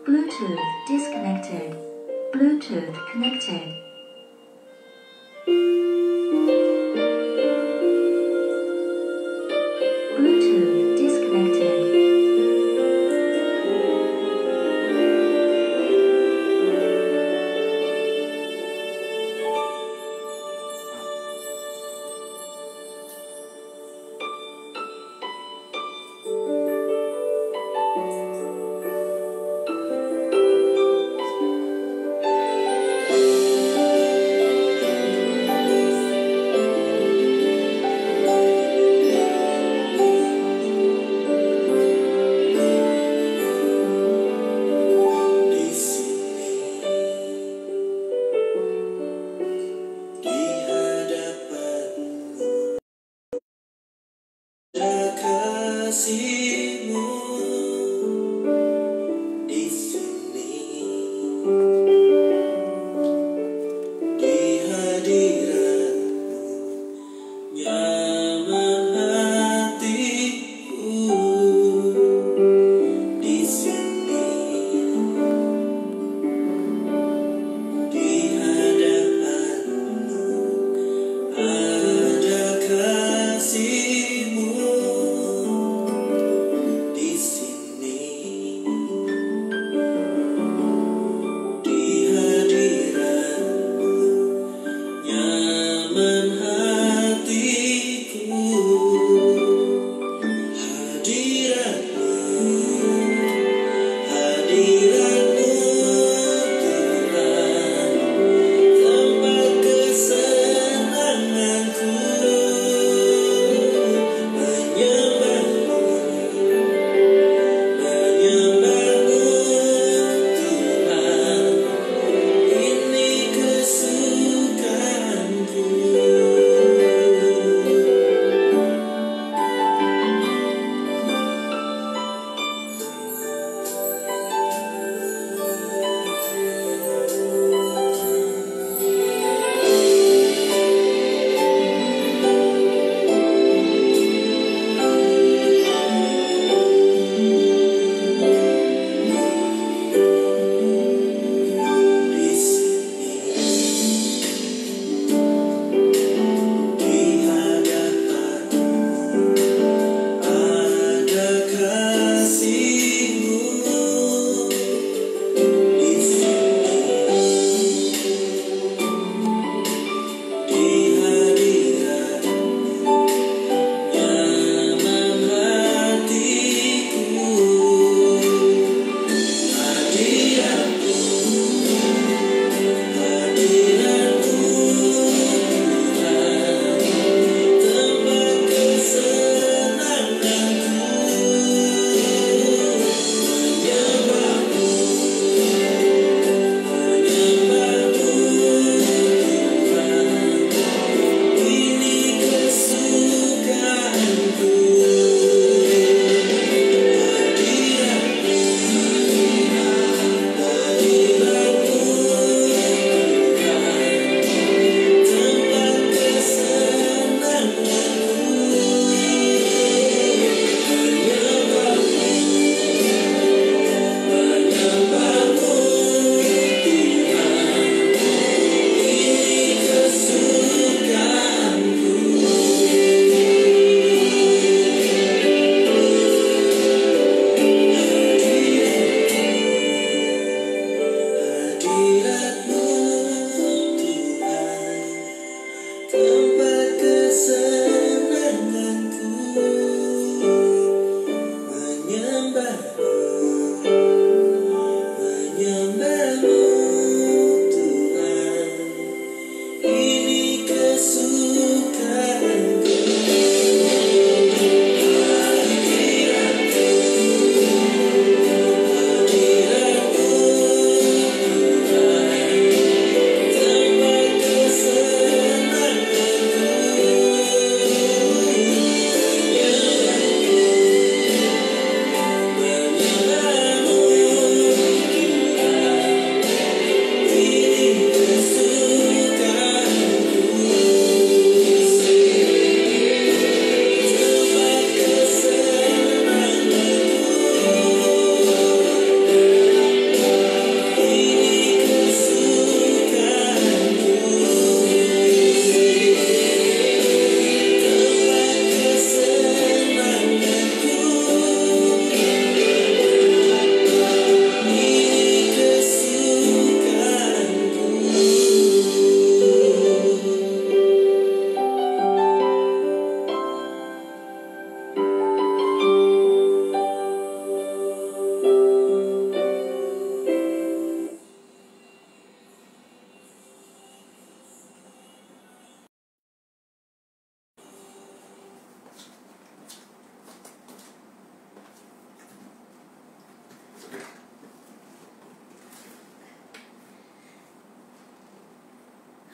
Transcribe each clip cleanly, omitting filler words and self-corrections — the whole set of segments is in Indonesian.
Bluetooth disconnected. Bluetooth connected. Bluetooth disconnected. Kasihmu di sini, di hadiratmu nyaman hatiku, di sini, di hadapanmu ada kasihmu.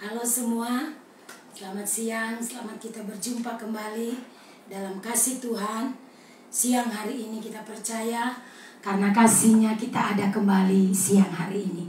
Halo semua, selamat siang, selamat kita berjumpa kembali dalam kasih Tuhan. Siang hari ini kita percaya karena kasih-Nya kita ada kembali siang hari ini.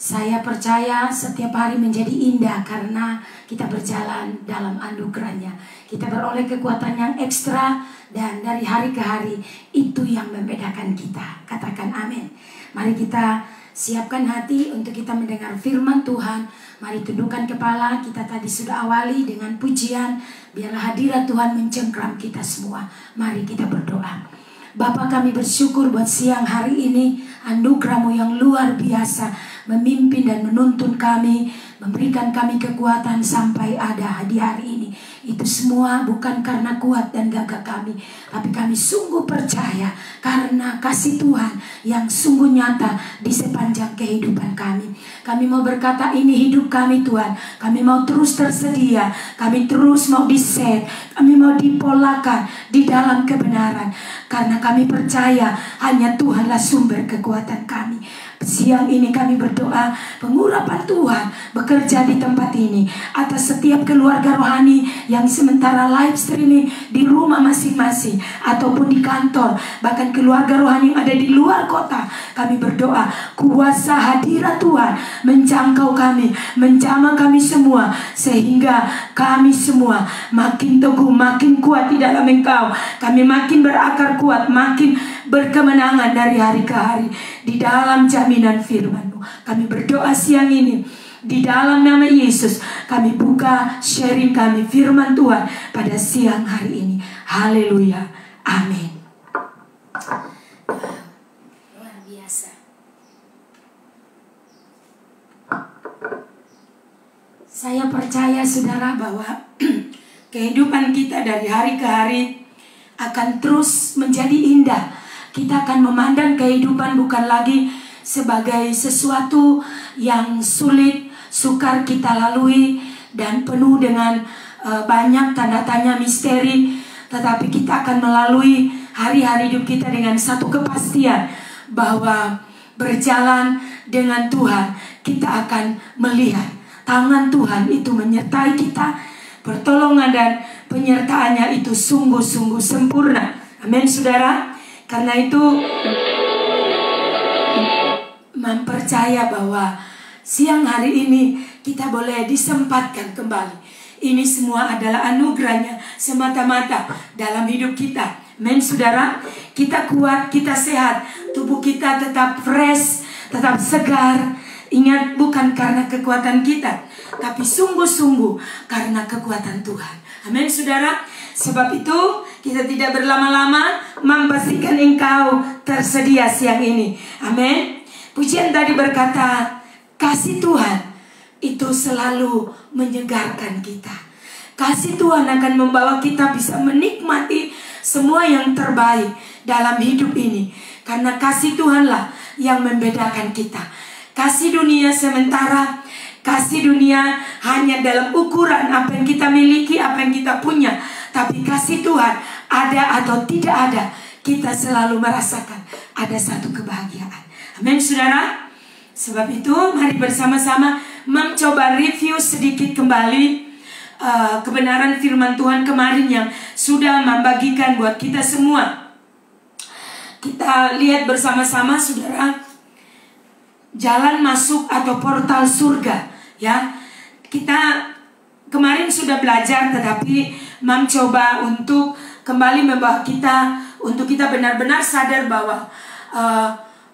Saya percaya setiap hari menjadi indah karena kita berjalan dalam anugerah-Nya. Kita beroleh kekuatan yang ekstra dan dari hari ke hari itu yang membedakan kita. Katakan amin. Mari kita siapkan hati untuk kita mendengar firman Tuhan. Mari tundukkan kepala. Kita tadi sudah awali dengan pujian. Biarlah hadirat Tuhan mencengkram kita semua. Mari kita berdoa. Bapa, kami bersyukur buat siang hari ini. Anugerah-Mu yang luar biasa memimpin dan menuntun kami, memberikan kami kekuatan sampai ada di hari ini. Itu semua bukan karena kuat dan gagah kami, tapi kami sungguh percaya karena kasih Tuhan yang sungguh nyata di sepanjang kehidupan kami. Kami mau berkata, ini hidup kami Tuhan. Kami mau terus tersedia, kami terus mau diset, kami mau dipolakan di dalam kebenaran. Karena kami percaya hanya Tuhanlah sumber kekuatan kami. Siang ini kami berdoa pengurapan Tuhan bekerja di tempat ini atas setiap keluarga rohani yang sementara live streaming di rumah masing-masing ataupun di kantor, bahkan keluarga rohani yang ada di luar kota. Kami berdoa kuasa hadirat Tuhan menjangkau kami, menjamah kami semua, sehingga kami semua makin teguh, makin kuat di dalam Engkau. Kami makin berakar kuat, makin berkemenangan dari hari ke hari di dalam jaminan firman-Mu. Kami berdoa siang ini di dalam nama Yesus. Kami buka sharing kami firman Tuhan pada siang hari ini. Haleluya. Amin. Luar biasa. Saya percaya saudara bahwa kehidupan kita dari hari ke hari akan terus menjadi indah. Kita akan memandang kehidupan bukan lagi sebagai sesuatu yang sulit, sukar kita lalui dan penuh dengan banyak tanda tanya misteri. Tetapi kita akan melalui hari-hari hidup kita dengan satu kepastian bahwa berjalan dengan Tuhan kita akan melihat tangan Tuhan itu menyertai kita. Pertolongan dan penyertaannya itu sungguh-sungguh sempurna. Amin saudara. Karena itu mempercaya bahwa siang hari ini kita boleh disempatkan kembali. Ini semua adalah anugerah-Nya semata-mata dalam hidup kita. Amin saudara. Kita kuat, kita sehat, tubuh kita tetap fresh, tetap segar. Ingat, bukan karena kekuatan kita, tapi sungguh-sungguh karena kekuatan Tuhan. Amin saudara. Sebab itu kita tidak berlama-lama, memastikan engkau tersedia siang ini. Amin. Pujian tadi berkata, kasih Tuhan itu selalu menyegarkan kita. Kasih Tuhan akan membawa kita bisa menikmati semua yang terbaik dalam hidup ini. Karena kasih Tuhanlah yang membedakan kita. Kasih dunia sementara, kasih dunia hanya dalam ukuran apa yang kita miliki, apa yang kita punya. Tapi kasih Tuhan ada atau tidak ada, kita selalu merasakan ada satu kebahagiaan. Amin saudara. Sebab itu mari bersama-sama mencoba review sedikit kembali kebenaran firman Tuhan kemarin yang sudah membagikan buat kita semua. Kita lihat bersama-sama saudara, jalan masuk atau portal surga. Ya, kita kemarin sudah belajar, tetapi mencoba untuk kembali membawa kita untuk kita benar-benar sadar bahwa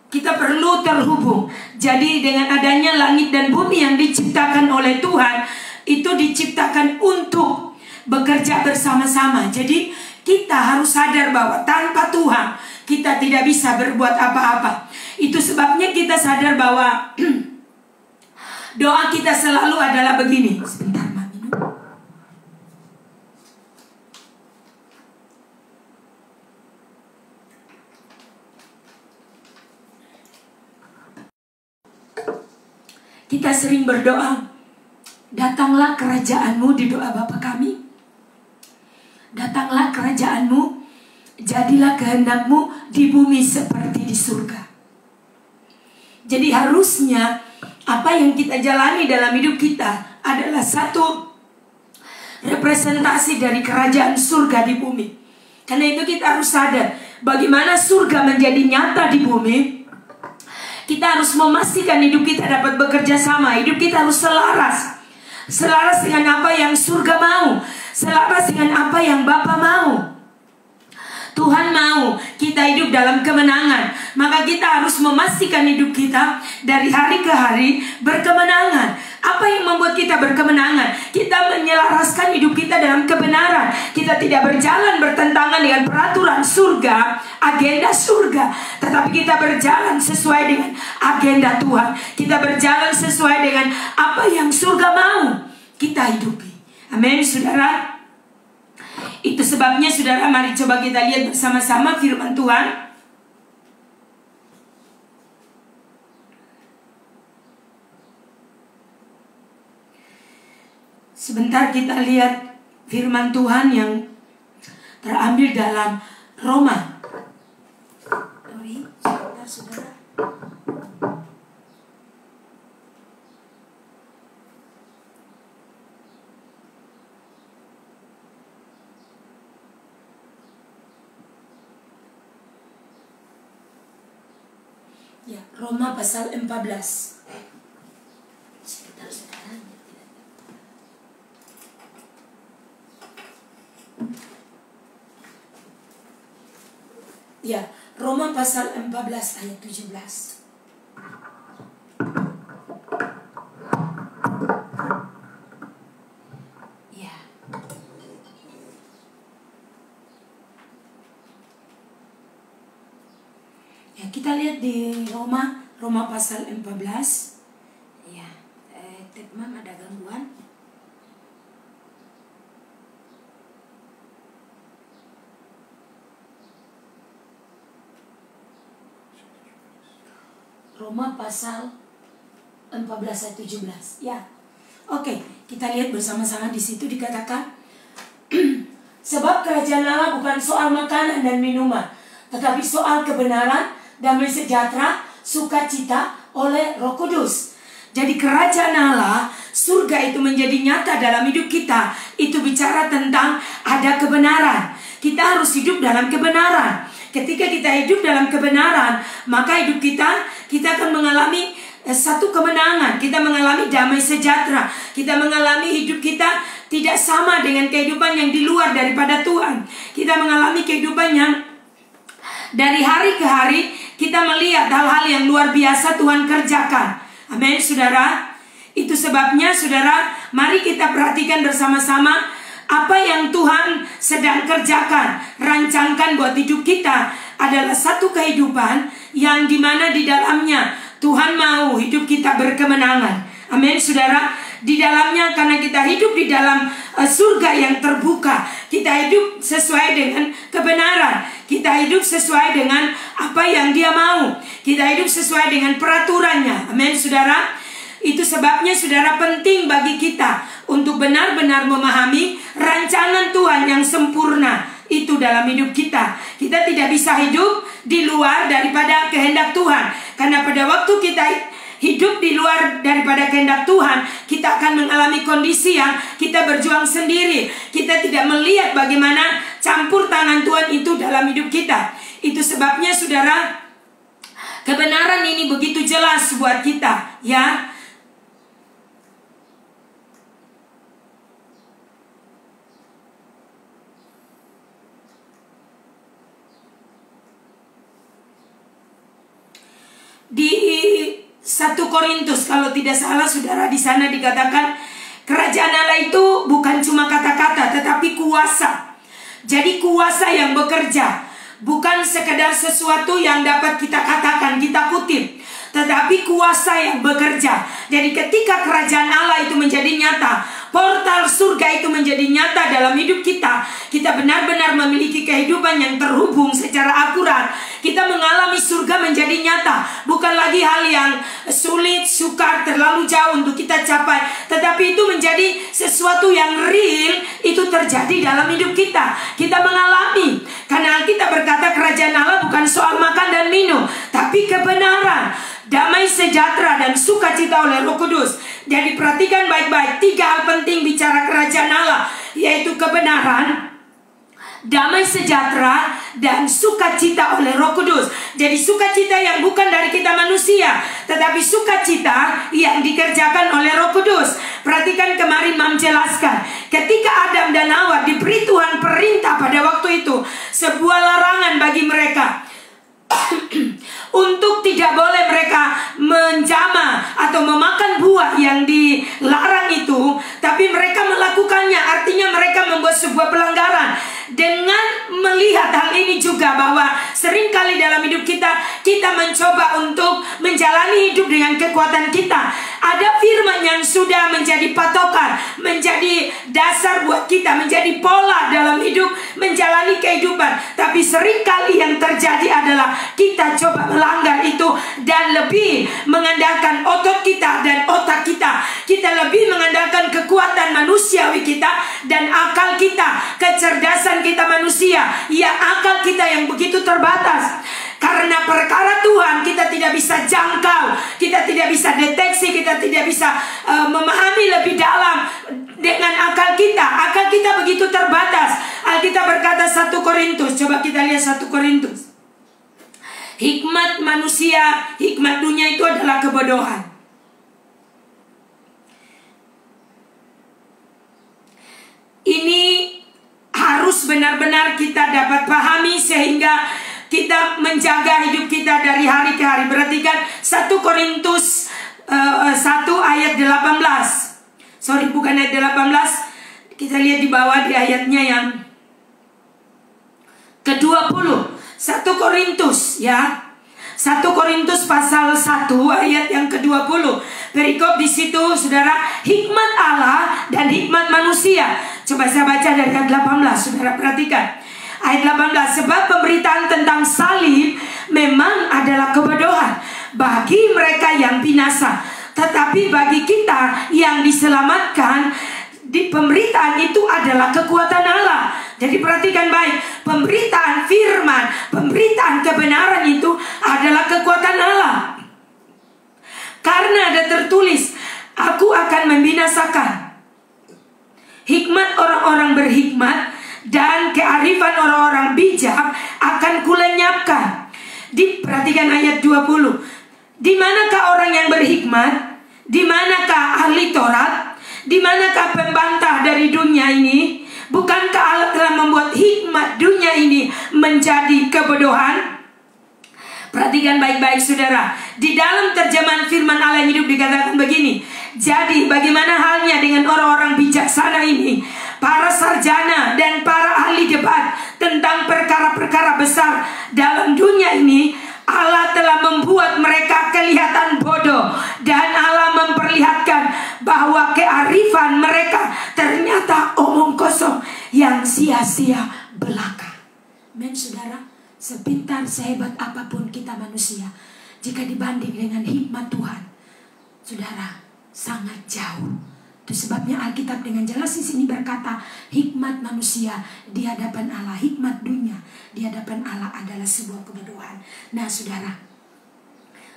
kita perlu terhubung. Jadi dengan adanya langit dan bumi yang diciptakan oleh Tuhan, itu diciptakan untuk bekerja bersama-sama. Jadi kita harus sadar bahwa tanpa Tuhan kita tidak bisa berbuat apa-apa. Itu sebabnya kita sadar bahwa doa kita selalu adalah begini. Sebentar, minum. Kita sering berdoa, datanglah kerajaan-Mu di doa Bapa kami. Datanglah kerajaan-Mu, jadilah kehendak-Mu di bumi seperti di surga. Jadi harusnya apa yang kita jalani dalam hidup kita adalah satu representasi dari kerajaan surga di bumi. Karena itu kita harus sadar bagaimana surga menjadi nyata di bumi. Kita harus memastikan hidup kita dapat bekerja sama. Hidup kita harus selaras. Selaras dengan apa yang surga mau. Selaras dengan apa yang Bapa mau. Tuhan mau kita hidup dalam kemenangan. Maka kita harus memastikan hidup kita dari hari ke hari berkemenangan. Apa yang membuat kita berkemenangan? Kita menyelaraskan hidup kita dalam kebenaran. Kita tidak berjalan bertentangan dengan peraturan surga, agenda surga, tetapi kita berjalan sesuai dengan agenda Tuhan. Kita berjalan sesuai dengan apa yang surga mau kita hidupi. Amin, saudara. Itu sebabnya saudara, mari coba kita lihat bersama-sama firman Tuhan. Sebentar kita lihat firman Tuhan yang terambil dalam Roma. Sebentar saudara. Ya, Roma pasal 14. Sebentar saudara. Ya, Roma pasal 14 ayat 17. Ya. Ya, kita lihat di Roma pasal 14. Ya, Mam ada gangguan. Roma pasal 14 ayat 17. Ya. Oke, kita lihat bersama-sama di situ dikatakan sebab kerajaan Allah bukan soal makanan dan minuman, tetapi soal kebenaran, damai sejahtera, sukacita oleh Roh Kudus. Jadi kerajaan Allah, surga itu menjadi nyata dalam hidup kita. Itu bicara tentang ada kebenaran. Kita harus hidup dalam kebenaran. Ketika kita hidup dalam kebenaran, maka hidup kita akan mengalami satu kemenangan. Kita mengalami damai sejahtera. Kita mengalami hidup kita tidak sama dengan kehidupan yang di luar daripada Tuhan. Kita mengalami kehidupan yang dari hari ke hari kita melihat hal-hal yang luar biasa Tuhan kerjakan. Amin, saudara. Itu sebabnya, saudara, mari kita perhatikan bersama-sama apa yang Tuhan sedang kerjakan, rancangkan buat hidup kita adalah satu kehidupan yang dimana di dalamnya Tuhan mau hidup kita berkemenangan. Amin, saudara. Di dalamnya, karena kita hidup di dalam surga yang terbuka, kita hidup sesuai dengan kebenaran. Kita hidup sesuai dengan apa yang Dia mau. Kita hidup sesuai dengan peraturannya. Amin, saudara. Itu sebabnya, saudara, penting bagi kita untuk benar-benar memahami rancangan Tuhan yang sempurna itu dalam hidup kita. Kita tidak bisa hidup di luar daripada kehendak Tuhan. Karena pada waktu kita hidup di luar daripada kehendak Tuhan, kita akan mengalami kondisi yang kita berjuang sendiri. Kita tidak melihat bagaimana campur tangan Tuhan itu dalam hidup kita. Itu sebabnya, saudara, kebenaran ini begitu jelas buat kita, ya. Di 1 Korintus kalau tidak salah, saudara, di sana dikatakan kerajaan Allah itu bukan cuma kata-kata tetapi kuasa. Jadi kuasa yang bekerja, bukan sekedar sesuatu yang dapat kita katakan, kita kutip, tetapi kuasa yang bekerja. Jadi ketika kerajaan Allah itu menjadi nyata, portal surga itu menjadi nyata dalam hidup kita, kita benar-benar memiliki kehidupan yang terhubung secara akurat. Kita mengalami surga menjadi nyata. Bukan lagi hal yang sulit, sukar, terlalu jauh untuk kita capai, tetapi itu menjadi sesuatu yang real. Itu terjadi dalam hidup kita. Kita mengalami. Karena kita berkata kerajaan Allah bukan soal makan dan minum, tapi kebenaran, damai sejahtera dan sukacita oleh Roh Kudus. Jadi perhatikan baik-baik, 3 hal penting bicara kerajaan Allah, yaitu kebenaran, damai sejahtera, dan sukacita oleh Roh Kudus. Jadi sukacita yang bukan dari kita manusia, tetapi sukacita yang dikerjakan oleh Roh Kudus. Perhatikan kemarin Mam jelaskan, ketika Adam dan Hawa diberi Tuhan perintah pada waktu itu, sebuah larangan bagi mereka untuk tidak boleh mereka menjamah atau memakan buah yang dilarang itu, tapi mereka melakukannya. Artinya mereka membuat sebuah pelanggaran. Dengan melihat hal ini juga, bahwa seringkali dalam hidup kita mencoba untuk menjalani hidup dengan kekuatan kita. Ada firman yang sudah menjadi patokan, menjadi dasar buat kita, menjadi pola dalam hidup, menjalani kehidupan. Tapi seringkali yang terjadi adalah kita coba melanggar itu dan lebih mengandalkan otot kita dan otak kita. Kita lebih mengandalkan kekuatan manusiawi kita dan akal kita, kecerdasan kita manusia. Ya, akal kita yang begitu terbatas. Karena perkara Tuhan kita tidak bisa jangkau, kita tidak bisa deteksi, kita tidak bisa memahami lebih dalam dengan akal kita. Akal kita begitu terbatas. Alkitab berkata 1 Korintus, coba kita lihat 1 Korintus. Hikmat manusia, hikmat dunia itu adalah kebodohan. Ini harus benar-benar kita dapat pahami sehingga kita menjaga hidup kita dari hari ke hari. Perhatikan 1 Korintus 1 ayat 18. Sorry, bukan ayat 18. Kita lihat di bawah di ayatnya yang ke-20. 1 Korintus ya. 1 Korintus pasal 1 ayat yang ke-20. Perikop di situ, saudara, hikmat Allah dan hikmat manusia. Coba saya baca dari ayat 18, saudara perhatikan. Ayat 18, sebab pemberitaan tentang salib memang adalah kebodohan bagi mereka yang binasa, tetapi bagi kita yang diselamatkan, di pemberitaan itu adalah kekuatan Allah. Jadi perhatikan baik, pemberitaan firman, pemberitaan kebenaran itu adalah kekuatan Allah. Karena ada tertulis, aku akan membinasakan hikmat orang-orang berhikmat dan kearifan orang-orang bijak akan kulenyapkan. Diperhatikan ayat 20. Di manakah orang yang berhikmat? Di manakah ahli Taurat? Di manakah pembantah dari dunia ini? Bukankah Allah telah membuat hikmat dunia ini menjadi kebodohan? Perhatikan baik-baik saudara. Di dalam terjemahan firman Allah yang hidup dikatakan begini. Jadi bagaimana halnya dengan orang-orang bijaksana ini, para sarjana dan para ahli debat tentang perkara-perkara besar dalam dunia ini? Allah telah membuat mereka kelihatan bodoh, dan Allah memperlihatkan bahwa kearifan mereka ternyata omong kosong yang sia-sia belaka. Men saudara, sepintar sehebat apapun kita manusia, jika dibanding dengan hikmat Tuhan, saudara, sangat jauh. Itu sebabnya Alkitab dengan jelas di sini berkata, hikmat manusia di hadapan Allah, hikmat dunia di hadapan Allah adalah sebuah kebodohan. Nah saudara,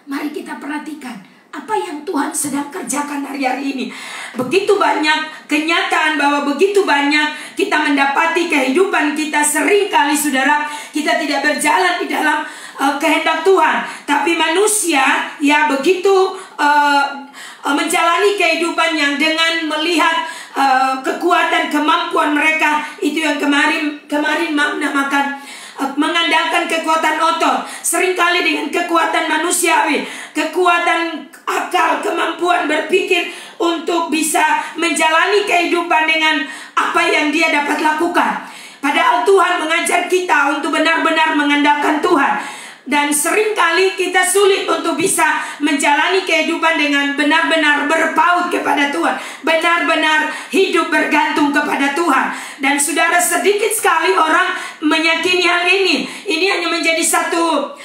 mari kita perhatikan apa yang Tuhan sedang kerjakan hari-hari ini. Begitu banyak kenyataan bahwa begitu banyak kita mendapati kehidupan kita, seringkali saudara, kita tidak berjalan di dalam kehendak Tuhan. Tapi manusia ya begitu menjalani kehidupan yang dengan melihat kekuatan, kemampuan mereka. Itu yang kemarin namakan mengandalkan kekuatan otot. Seringkali dengan kekuatan manusiawi, kekuatan akal, kemampuan berpikir untuk bisa menjalani kehidupan dengan apa yang dia dapat lakukan. Padahal Tuhan mengajar kita untuk benar-benar mengandalkan Tuhan. Dan seringkali kita sulit untuk bisa menjalani kehidupan dengan benar-benar berpaut kepada Tuhan, benar-benar hidup bergantung kepada Tuhan. Dan saudara, sedikit sekali orang meyakini hal ini. Ini hanya menjadi satu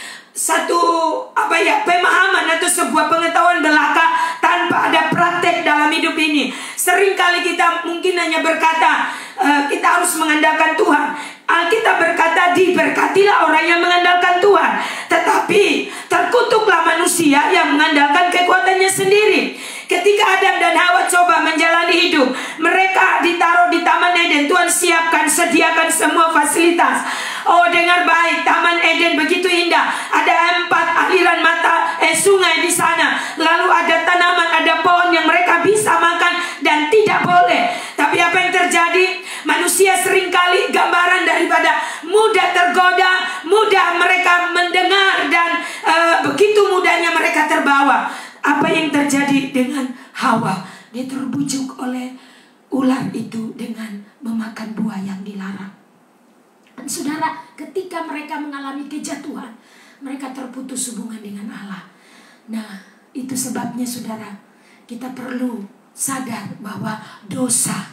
pemahaman atau sebuah pengetahuan belaka tanpa ada praktek dalam hidup ini. Seringkali kita mungkin hanya berkata kita harus mengandalkan Tuhan. Alkitab berkata, diberkatilah orang yang mengandalkan Tuhan, tetapi terkutuklah manusia yang mengandalkan kekuatannya sendiri. Ketika Adam dan Hawa coba menjalani hidup, mereka ditaruh di Taman Eden. Tuhan siapkan, sediakan semua fasilitas. Oh, dengar baik, Taman Eden begitu indah. Ada 4 aliran sungai di sana. Lalu ada tanaman, ada pohon yang mereka bisa makan dan tidak boleh. Tapi apa yang terjadi? Manusia seringkali gambaran daripada mudah tergoda, mudah mereka mendengar, dan begitu mudahnya mereka terbawa. Apa yang terjadi dengan Hawa? Dia terbujuk oleh ular itu dengan memakan buah yang dilarang. Dan saudara, ketika mereka mengalami kejatuhan, mereka terputus hubungan dengan Allah. Nah, itu sebabnya saudara, kita perlu sadar bahwa dosa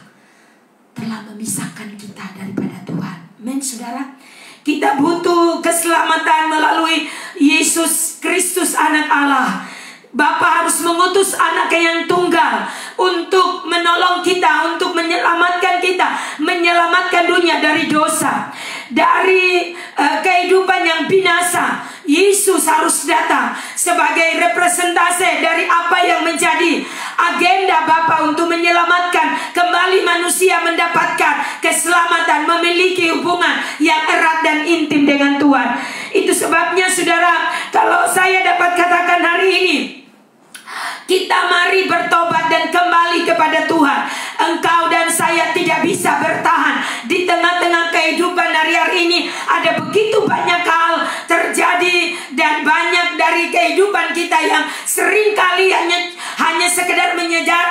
telah memisahkan kita daripada Tuhan. Amin, saudara. Kita butuh keselamatan melalui Yesus Kristus, anak Allah. Bapa harus mengutus anaknya yang tunggal untuk menolong kita, untuk menyelamatkan kita, menyelamatkan dunia dari dosa, dari kehidupan yang binasa. Yesus harus datang sebagai representase dari apa yang menjadi agenda Bapa untuk menyelamatkan kembali manusia mendapatkan keselamatan, memiliki hubungan yang erat dan intim dengan Tuhan. Itu sebabnya saudara, kalau saya dapat katakan hari ini, kita mari bertobat dan kembali kepada Tuhan. Engkau dan saya tidak bisa bertahan di tengah-tengah kehidupan hari ini. Ada begitu banyak hal terjadi, dan banyak dari kehidupan kita yang seringkali hanya sekedar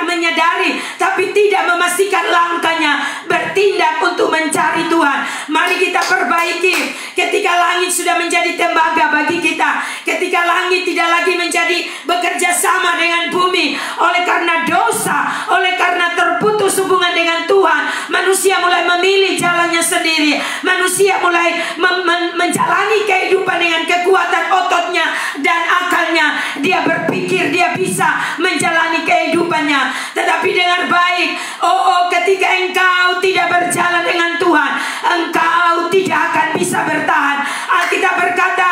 menyadari, tapi tidak memastikan langkahnya bertindak untuk mencari Tuhan. Mari kita perbaiki. Ketika langit sudah menjadi tembaga bagi kita, ketika langit tidak lagi menjadi bekerja sama dengan bumi, oleh karena dosa, oleh karena terputus hubungan dengan Tuhan, manusia mulai memilih jalannya sendiri. Manusia mulai menjalani kehidupan dengan kekuatan ototnya dan akalnya. Dia berpikir dia bisa menjalani kehidupannya. Tetapi dengar baik, ketika engkau tidak berjalan dengan Tuhan, engkau tidak akan bisa bertahan. Alkitab berkata,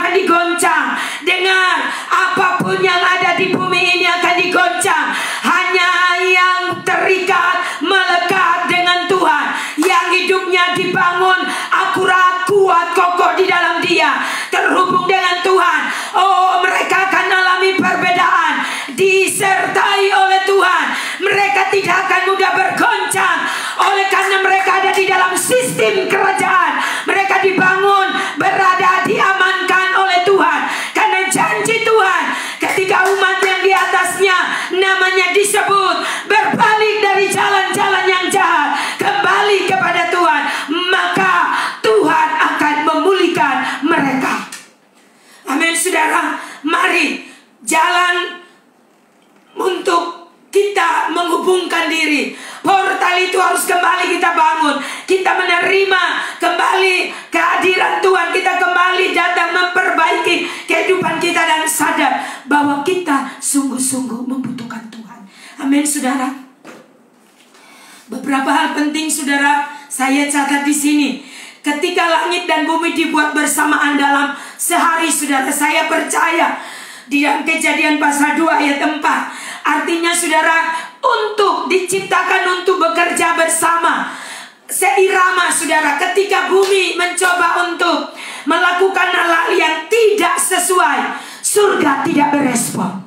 akan digoncang. Dengar, apapun yang ada di bumi ini akan digoncang. Hanya yang terikat, melekat dengan Tuhan, yang hidupnya dibangun akurat, kuat, kokoh di dalam Dia, terhubung dengan Tuhan. Mereka akan alami perbedaan, disertai oleh Tuhan. Mereka tidak akan mudah bergoncang, oleh karena mereka ada di dalam sistem kerajaan. Mereka dibangun, berada, diamankan oleh Tuhan. Karena janji Tuhan, ketika umat yang di atasnya namanya disebut berbalik dari jalan-jalan yang jahat, kembali kepada Tuhan, maka Tuhan akan memulihkan mereka. Amin, saudara. Mari jalan untuk kita menghubungkan diri. Portal itu harus kembali kita bangun. Kita menerima kembali kehadiran Tuhan. Kita kembali datang memperbaiki kehidupan kita dan sadar bahwa kita sungguh-sungguh membutuhkan Tuhan. Amin, saudara. Beberapa hal penting, saudara, saya catat di sini. Ketika langit dan bumi dibuat bersamaan dalam sehari, saudara, saya percaya di dalam Kejadian pasal 2 ayat 4. Artinya, saudara, untuk diciptakan untuk bekerja bersama, seirama, saudara. Ketika bumi mencoba untuk melakukan hal yang tidak sesuai, surga tidak berespon.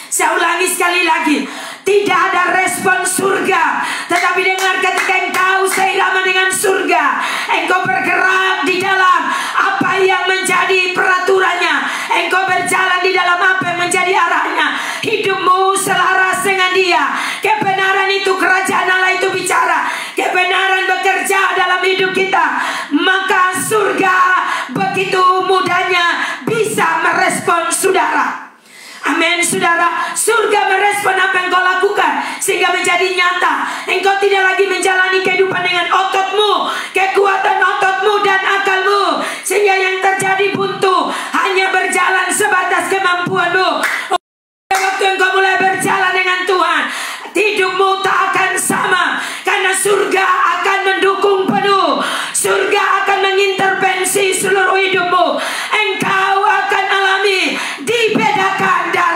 Saya ulangi sekali lagi, tidak ada respon surga. Tetapi dengar, ketika engkau seirama dengan surga, engkau bergerak di dalam apa yang menjadi peraturannya, engkau berjalan di dalam apa yang menjadi arahnya, hidupmu selaras dengan Dia. Kebenaran itu, kerajaan Allah itu bicara, kebenaran bekerja dalam hidup kita, maka surga begitu mudahnya bisa merespon saudara. Amin, saudara. Surga merespon apa yang kau lakukan, sehingga menjadi nyata. Engkau tidak lagi menjalani kehidupan dengan ototmu, kekuatan ototmu dan akalmu, sehingga yang terjadi buntu, hanya berjalan sebatas kemampuanmu. Waktu engkau mulai berjalan dengan Tuhan, hidupmu tak akan sama, karena surga akan mendukung penuh. Surga akan mengintervensi seluruh hidupmu. Engkau akan alami dibedakan dari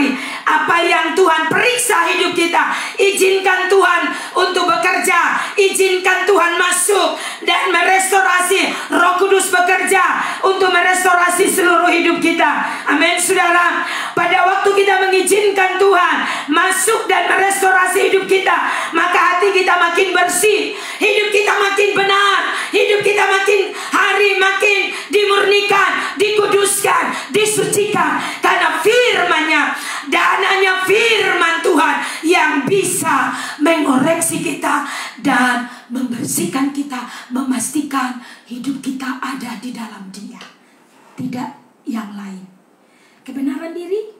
hari. Apa yang Tuhan periksa hidup kita, izinkan Tuhan untuk bekerja, izinkan Tuhan masuk dan merestorasi. Roh Kudus bekerja untuk merestorasi seluruh hidup kita. Amin saudara. Pada waktu kita mengizinkan Tuhan masuk dan merestorasi hidup kita, maka hati kita makin bersih, hidup kita makin benar, hidup kita makin hari makin dimurnikan, dikuduskan, disucikan. Karena firman-Nya dan hanya firman Tuhan yang bisa mengoreksi kita dan membersihkan kita, memastikan hidup kita ada di dalam Dia, tidak yang lain. Kebenaran diri,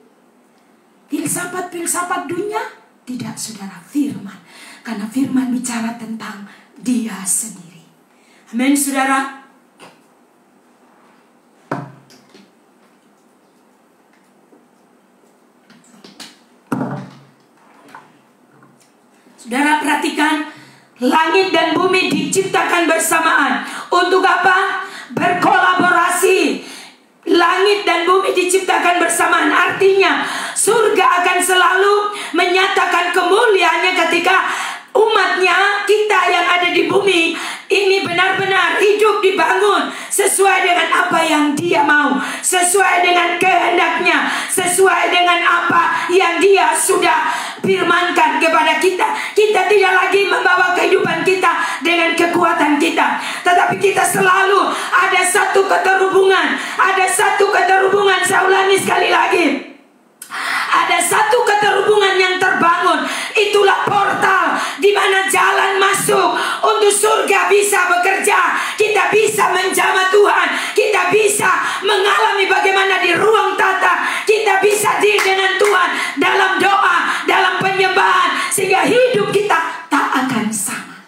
filsafat dunia, tidak saudara, firman. Karena firman bicara tentang Dia sendiri. Amin saudara. Saudara perhatikan, langit dan bumi diciptakan bersamaan. Untuk apa? Berkolaborasi. Langit dan bumi diciptakan bersamaan. Artinya surga akan selalu menyatakan kemuliaannya ketika umatnya, kita yang ada di bumi ini benar-benar hidup dibangun sesuai dengan apa yang Dia mau, sesuai dengan kehendaknya, sesuai dengan apa yang Dia sudah firmankan kepada kita. Kita tidak lagi membawa kehidupan kita dengan kekuatan kita, tetapi kita selalu ada satu keterhubungan. Ada satu keterhubungan, saya ulangi sekali lagi. Ada satu keterhubungan yang terbangun. Itulah portal di mana jalan masuk untuk surga bisa bekerja. Kita bisa menjamah Tuhan. Kita bisa mengalami bagaimana di ruang tata. Kita bisa deal dengan Tuhan dalam doa, dalam penyembahan, sehingga hidup kita tak akan sama.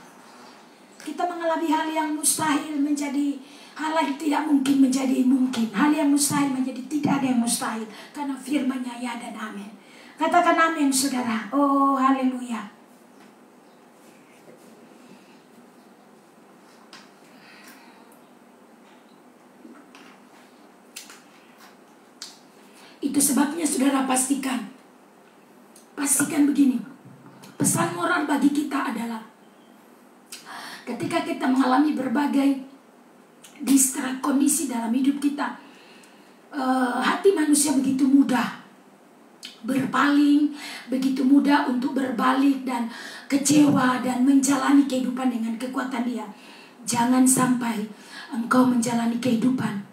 Kita mengalami hal yang mustahil menjadi hal yang tidak mungkin menjadi mungkin. Hal yang mustahil menjadi tidak ada yang mustahil. Karena firman-Nya ya dan amin. Katakan amin saudara. Oh haleluya. Itu sebabnya saudara pastikan begini. Pesan moral bagi kita adalah ketika kita mengalami berbagai distrak kondisi dalam hidup kita, hati manusia begitu mudah berpaling, begitu mudah untuk berbalik dan kecewa dan menjalani kehidupan dengan kekuatan dia. Jangan sampai engkau menjalani kehidupan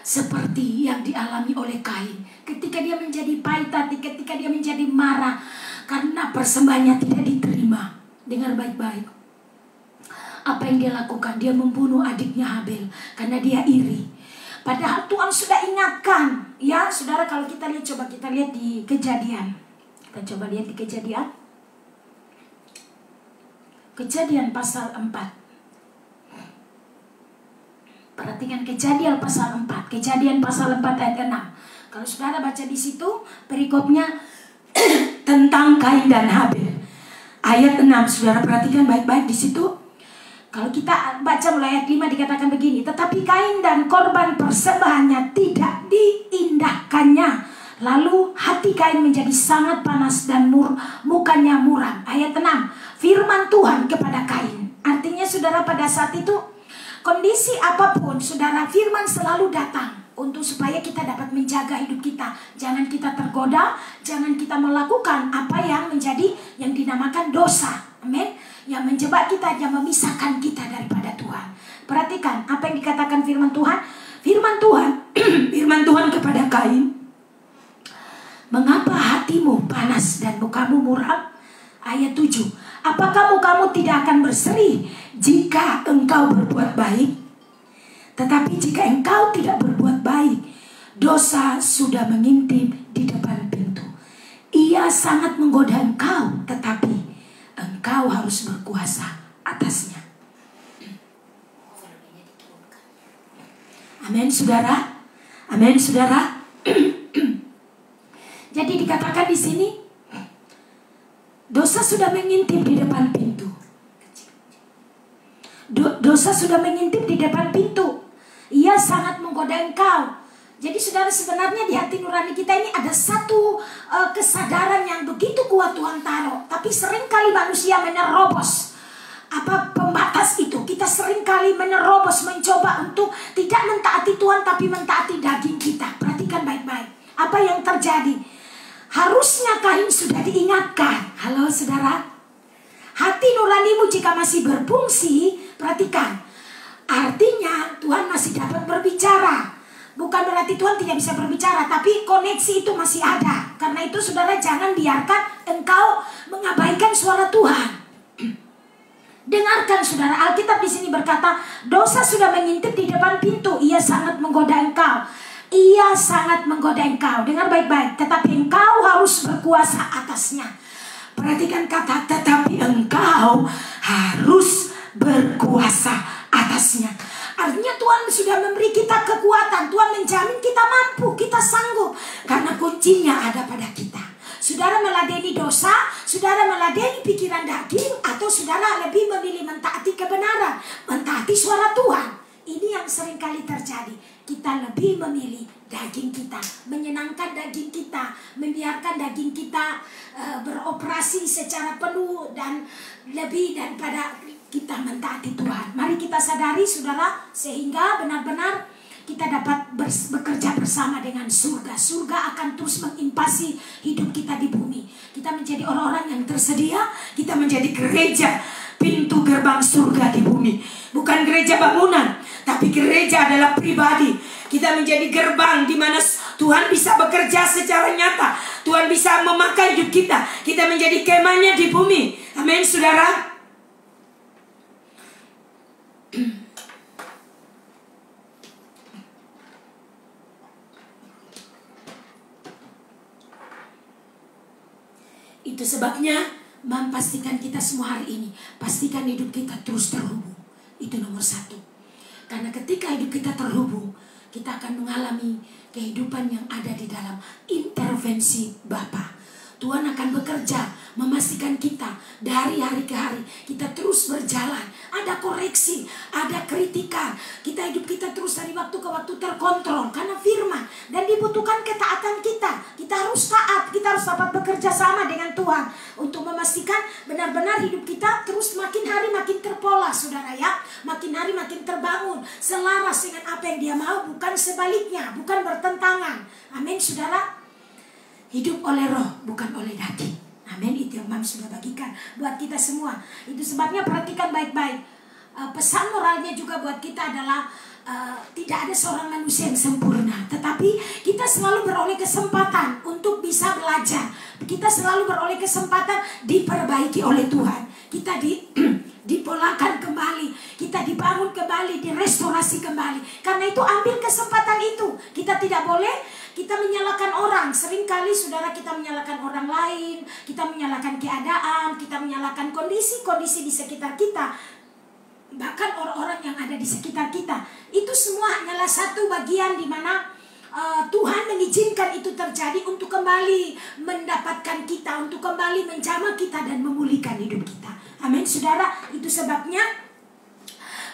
seperti yang dialami oleh Kain. Ketika dia menjadi pahit hati, ketika dia menjadi marah karena persembahannya tidak diterima. Dengar baik-baik. Apa yang dia lakukan? Dia membunuh adiknya Habel karena dia iri. Padahal Tuhan sudah ingatkan. Ya saudara, kalau kita lihat, coba kita lihat di Kejadian. Kita coba lihat di Kejadian. Kejadian pasal 4. Perhatikan Kejadian pasal 4. Kejadian pasal 4 ayat 6. Kalau saudara baca di situ perikopnya tentang Kain dan Habel. Ayat 6, saudara perhatikan baik-baik di situ. Kalau kita baca mulai ayat 5 dikatakan begini. Tetapi Kain dan korban persembahannya tidak diindahkannya. Lalu hati Kain menjadi sangat panas dan mukanya muram. Ayat 6. Firman Tuhan kepada Kain. Artinya saudara, pada saat itu kondisi apapun saudara, firman selalu datang untuk supaya kita dapat menjaga hidup kita. Jangan kita tergoda, jangan kita melakukan apa yang menjadi yang dinamakan dosa. Amin. Yang menjebak kita, yang memisahkan kita daripada Tuhan. Perhatikan apa yang dikatakan firman Tuhan. Firman Tuhan firman Tuhan kepada Kain. Mengapa hatimu panas dan mukamu muram? Ayat 7. Apakah mukamu tidak akan berseri jika engkau berbuat baik? Tetapi jika engkau tidak berbuat baik, dosa sudah mengintip di depan pintu. Ia sangat menggoda engkau, tetapi engkau harus berkuasa atasnya. Amin saudara. Amin saudara. Jadi dikatakan di sini, dosa sudah mengintip di depan pintu. Dosa sudah mengintip di depan pintu. Ia sangat menggoda engkau. Jadi saudara, sebenarnya di hati nurani kita ini ada satu kesadaran yang begitu kuat Tuhan taruh. Tapi seringkali manusia menerobos pembatas itu. Kita seringkali menerobos, mencoba untuk tidak mentaati Tuhan tapi mentaati daging kita. Perhatikan baik-baik apa yang terjadi. Harusnya Kain sudah diingatkan. Halo saudara, hati nuranimu jika masih berfungsi, perhatikan, artinya Tuhan masih dapat berbicara. Bukan berarti Tuhan tidak bisa berbicara, tapi koneksi itu masih ada. Karena itu saudara, jangan biarkan engkau mengabaikan suara Tuhan. Dengarkan saudara, Alkitab di sini berkata, dosa sudah mengintip di depan pintu, ia sangat menggoda engkau. Ia sangat menggoda engkau. Dengar baik-baik, tetapi engkau harus berkuasa atasnya. Perhatikan kata tetapi engkau harus berkuasa atasnya. Artinya Tuhan sudah memberi kita kekuatan. Tuhan menjamin kita mampu, kita sanggup. Karena kuncinya ada pada kita. Saudara meladeni dosa, saudara meladeni pikiran daging, atau saudara lebih memilih mentaati kebenaran, mentaati suara Tuhan. Ini yang sering kali terjadi. Kita lebih memilih daging kita, menyenangkan daging kita, membiarkan daging kita beroperasi secara penuh dan lebih daripada kita mentaati Tuhan. Mari kita sadari saudara, sehingga benar-benar kita dapat bekerja bersama dengan surga. Surga akan terus mengimpasi hidup kita di bumi. Kita menjadi orang-orang yang tersedia. Kita menjadi gereja, pintu gerbang surga di bumi. Bukan gereja bangunan, tapi gereja adalah pribadi. Kita menjadi gerbang di mana Tuhan bisa bekerja secara nyata. Tuhan bisa memakai hidup kita. Kita menjadi kemahnya di bumi. Amin saudara. Itu sebabnya memastikan kita semua hari ini, pastikan hidup kita terus terhubung. Itu nomor satu. Karena ketika hidup kita terhubung, kita akan mengalami kehidupan yang ada di dalam intervensi Bapa. Tuhan akan bekerja memastikan kita dari hari ke hari kita terus berjalan. Ada koreksi, ada kritikan. Hidup kita terus dari waktu ke waktu terkontrol karena firman. Dan dibutuhkan ketaatan kita. Kita harus taat, kita harus dapat bekerja sama dengan Tuhan untuk memastikan benar-benar hidup kita terus makin hari makin terpola, saudara ya. Makin hari makin terbangun, selaras dengan apa yang Dia mau, bukan sebaliknya, bukan bertentangan. Amin saudara. Hidup oleh roh, bukan oleh daging. Amin, itu yang Mam sudah bagikan buat kita semua. Itu sebabnya perhatikan baik-baik. Pesan moralnya juga buat kita adalah tidak ada seorang manusia yang sempurna. Tetapi kita selalu beroleh kesempatan untuk bisa belajar. Kita selalu beroleh kesempatan diperbaiki oleh Tuhan. Kita dipolakan kembali, kita dibangun kembali, direstorasi kembali. Karena itu ambil kesempatan itu. Kita tidak boleh kita menyalahkan orang. Seringkali saudara kita menyalahkan orang lain, kita menyalahkan keadaan, kita menyalahkan kondisi-kondisi di sekitar kita, bahkan orang-orang yang ada di sekitar kita. Itu semua hanyalah satu bagian di mana Tuhan mengizinkan itu terjadi untuk kembali mendapatkan kita, untuk kembali menjamah kita dan memulihkan hidup kita. Amin saudara. Itu sebabnya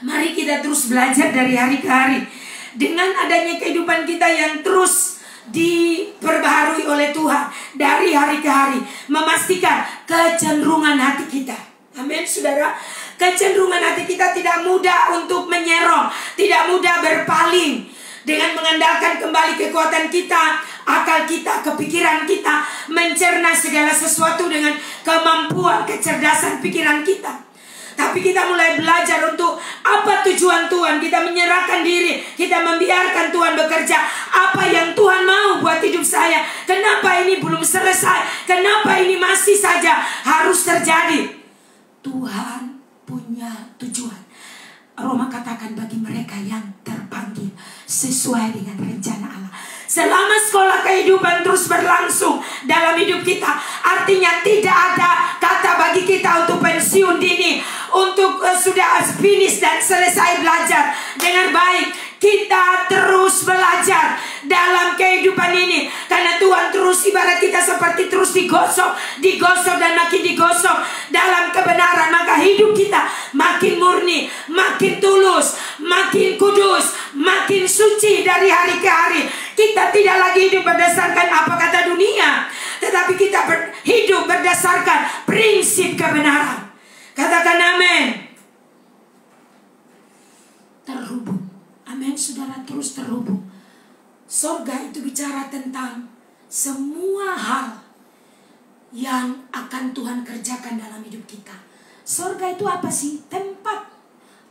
mari kita terus belajar dari hari ke hari. Dengan adanya kehidupan kita yang terus diperbaharui oleh Tuhan dari hari ke hari, memastikan kecenderungan hati kita. Amin saudara. Kecenderungan hati kita tidak mudah untuk menyerong, tidak mudah berpaling. Dengan mengandalkan kembali kekuatan kita, akal kita, kepikiran kita, mencerna segala sesuatu dengan kemampuan kecerdasan pikiran kita. Tapi kita mulai belajar untuk apa tujuan Tuhan. Kita menyerahkan diri, kita membiarkan Tuhan bekerja. Apa yang Tuhan mau buat hidup saya. Kenapa ini belum selesai? Kenapa ini masih saja harus terjadi? Tuhan punya tujuan. Roma katakan bagi mereka yang terpanggil sesuai dengan rencana Allah. Selama sekolah kehidupan terus berlangsung dalam hidup kita, artinya tidak ada kata bagi kita untuk pensiun dini, untuk sudah finish dan selesai belajar. Dengan baik, kita terus belajar dalam kehidupan ini. Karena Tuhan terus ibarat kita seperti terus digosok dan makin digosok dalam kebenaran. Maka hidup kita makin murni, makin tulus, makin kudus, makin suci dari hari ke hari. Kita tidak lagi hidup berdasarkan apa kata dunia, tetapi kita hidup berdasarkan prinsip kebenaran. Katakan amin. Terhubung. Amin, saudara, terus terhubung. Sorga itu bicara tentang semua hal yang akan Tuhan kerjakan dalam hidup kita. Sorga itu apa sih? Tempat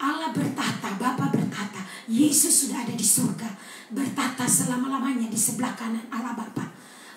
Allah bertata, Bapa bertata. Yesus sudah ada di surga, bertata selama-lamanya di sebelah kanan Allah Bapa.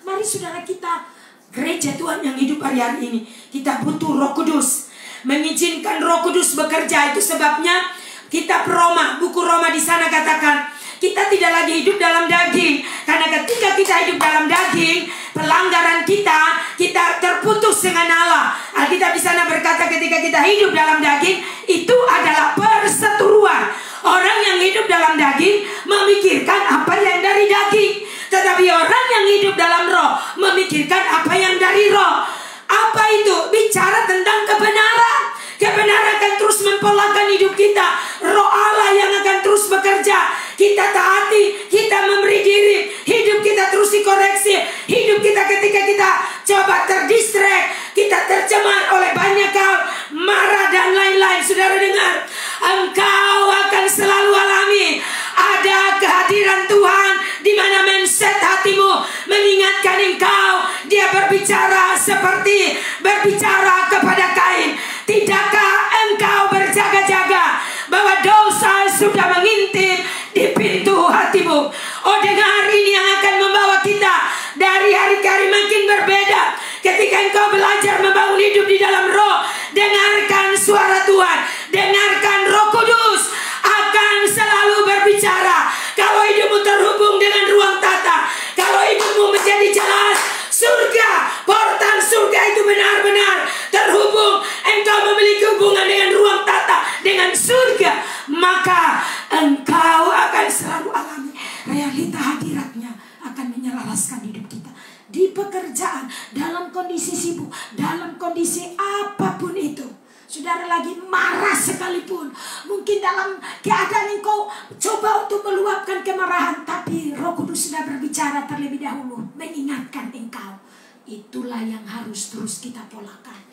Mari saudara, kita gereja Tuhan yang hidup hari-hari ini, kita butuh Roh Kudus. Mengizinkan Roh Kudus bekerja, itu sebabnya kitab Roma, buku Roma di sana katakan, kita tidak lagi hidup dalam daging. Karena ketika kita hidup dalam daging, pelanggaran kita terputus dengan Allah. Alkitab di sana berkata ketika kita hidup dalam daging, itu adalah perseteruan. Orang yang hidup dalam daging memikirkan apa yang dari daging, tetapi orang yang hidup dalam roh memikirkan apa yang dari roh. Apa itu? Bicara tentang kebenaran. Kebenaran akan terus mempolakan hidup kita. Roh Allah yang akan terus bekerja. Kita taati, kita memberi diri. Hidup kita terus dikoreksi. Hidup kita ketika kita coba terdistrek, kita tercemar oleh banyak hal, marah dan lain-lain. Saudara dengar, engkau akan selalu alami ada kehadiran Tuhan di mana mindset hatimu mengingatkan engkau. Dia berbicara seperti berbicara kepada Kain. Tidakkah engkau berjaga-jaga bahwa dosa sudah mengintip di pintu hatimu? Oh, dengar, ini yang akan membawa kita dari hari ke hari makin berbeda. Ketika engkau belajar membangun hidup di dalam roh, dengarkan suara Tuhan, dengarkan Roh Kudus akan selalu berbicara. Kalau hidupmu terhubung dengan ruang tata, kalau hidupmu menjadi jelas surga, portal surga itu benar-benar terhubung, engkau memiliki hubungan dengan ruang tata, dengan surga, maka engkau akan selalu alami realita hadiratnya akan menyelaraskan hidup kita. Di pekerjaan, dalam kondisi sibuk, dalam kondisi apapun itu. Saudara lagi marah sekalipun, mungkin dalam keadaan engkau coba untuk meluapkan kemarahan, tapi Roh Kudus sudah berbicara terlebih dahulu, mengingatkan engkau. Itulah yang harus terus kita polakan,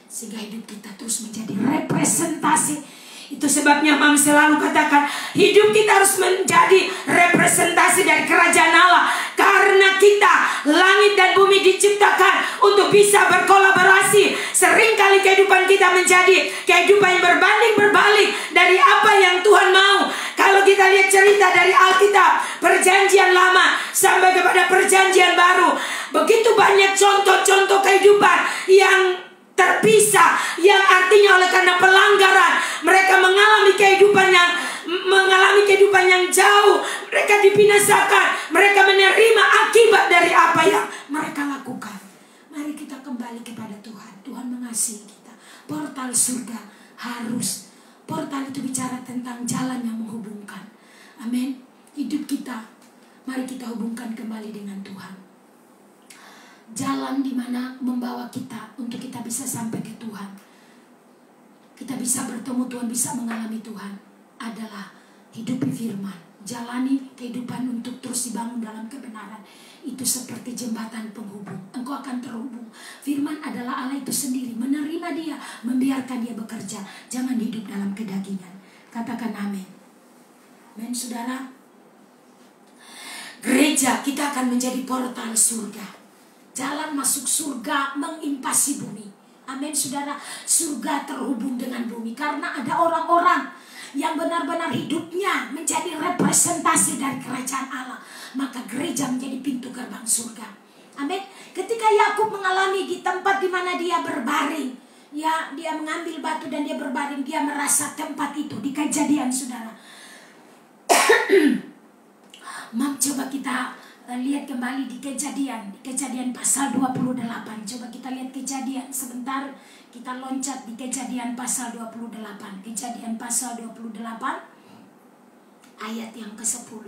sehingga hidup kita terus menjadi representasi. Itu sebabnya Mam selalu katakan, hidup kita harus menjadi representasi dari kerajaan Allah. Karena kita, langit dan bumi diciptakan untuk bisa berkolaborasi. Seringkali kehidupan kita menjadi kehidupan yang berbanding berbalik dari apa yang Tuhan mau. Kalau kita lihat cerita dari Alkitab, perjanjian lama sampai kepada perjanjian baru, begitu banyak contoh-contoh kehidupan yang terpisah, yang artinya oleh karena pelanggaran mereka mengalami kehidupan yang jauh, mereka dibinasakan, mereka menerima akibat dari apa yang mereka lakukan. Mari kita kembali kepada Tuhan. Tuhan mengasihi kita. Portal surga harus, portal itu bicara tentang jalan yang menghubungkan. Amin. Hidup kita, mari kita hubungkan kembali dengan Tuhan. Jalan di mana membawa kita untuk kita bisa sampai ke Tuhan, kita bisa bertemu Tuhan, bisa mengalami Tuhan, adalah hidupi firman. Jalani kehidupan untuk terus dibangun dalam kebenaran. Itu seperti jembatan penghubung. Engkau akan terhubung. Firman adalah Allah itu sendiri. Menerima dia, membiarkan dia bekerja. Jangan hidup dalam kedagingan. Katakan amin. Amin, saudara. Gereja kita akan menjadi portal surga. Jalan masuk surga mengimpasi bumi. Amin, saudara. Surga terhubung dengan bumi. Karena ada orang-orang yang benar-benar hidupnya menjadi representasi dari kerajaan Allah. Maka gereja menjadi pintu gerbang surga. Amin. Ketika Yakub mengalami di tempat di mana dia berbaring, ya, dia mengambil batu dan dia berbaring, dia merasa tempat itu di Kejadian, saudara. Coba kita lihat kembali di Kejadian pasal 28. Coba kita lihat Kejadian sebentar. Kita loncat di Kejadian pasal 28. Kejadian pasal 28 ayat yang ke-10.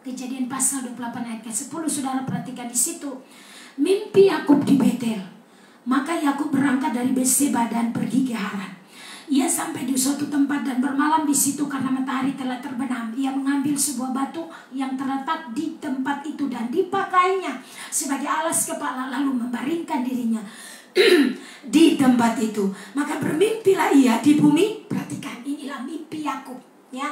Kejadian pasal 28 ayat ke-10, saudara perhatikan di situ. Mimpi Yakub di Betel. Maka Yakub berangkat dari Berseba dan pergi ke Haran. Ia sampai di suatu tempat dan bermalam di situ karena matahari telah terbenam. Ia mengambil sebuah batu yang terletak di tempat itu dan dipakainya sebagai alas kepala, lalu membaringkan dirinya di tempat itu. Maka bermimpilah ia di bumi. Perhatikan, inilah mimpi Yakub, ya.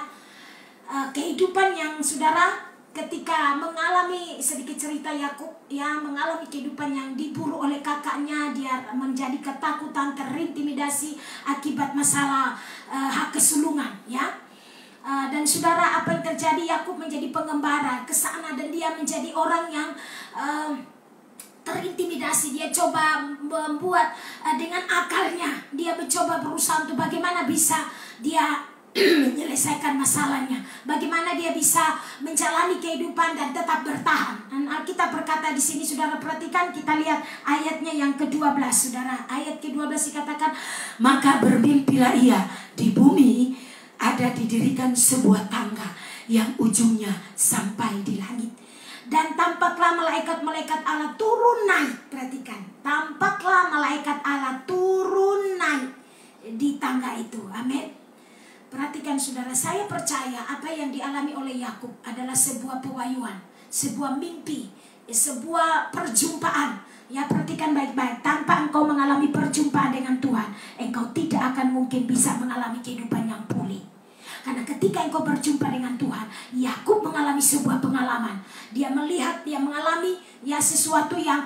Kehidupan yang saudara ketika mengalami, sedikit cerita Yakub, ya, mengalami kehidupan yang diburu oleh kakaknya, dia menjadi ketakutan, terintimidasi akibat masalah hak kesulungan, ya. Dan saudara, apa yang terjadi? Yakub menjadi pengembara ke sana dan dia menjadi orang yang terintimidasi. Dia coba membuat dengan akalnya, dia mencoba berusaha untuk bagaimana bisa dia menyelesaikan masalahnya, bagaimana dia bisa menjalani kehidupan dan tetap bertahan. Dan Alkitab berkata di sini, saudara perhatikan, kita lihat ayatnya yang ke-12, saudara. Ayat ke-12 dikatakan, maka bermimpilah ia di bumi ada didirikan sebuah tangga yang ujungnya sampai di langit. Dan tampaklah malaikat-malaikat Allah turun naik. Perhatikan, tampaklah malaikat Allah turun naik di tangga itu. Amin. Perhatikan saudara, saya percaya apa yang dialami oleh Yakub adalah sebuah pewahyuan, sebuah mimpi, sebuah perjumpaan. Ya, perhatikan baik-baik. Tanpa engkau mengalami perjumpaan dengan Tuhan, engkau tidak akan mungkin bisa mengalami kehidupan yang pulih. Karena ketika engkau berjumpa dengan Tuhan, Yakub mengalami sebuah pengalaman. Dia melihat, dia mengalami ya sesuatu yang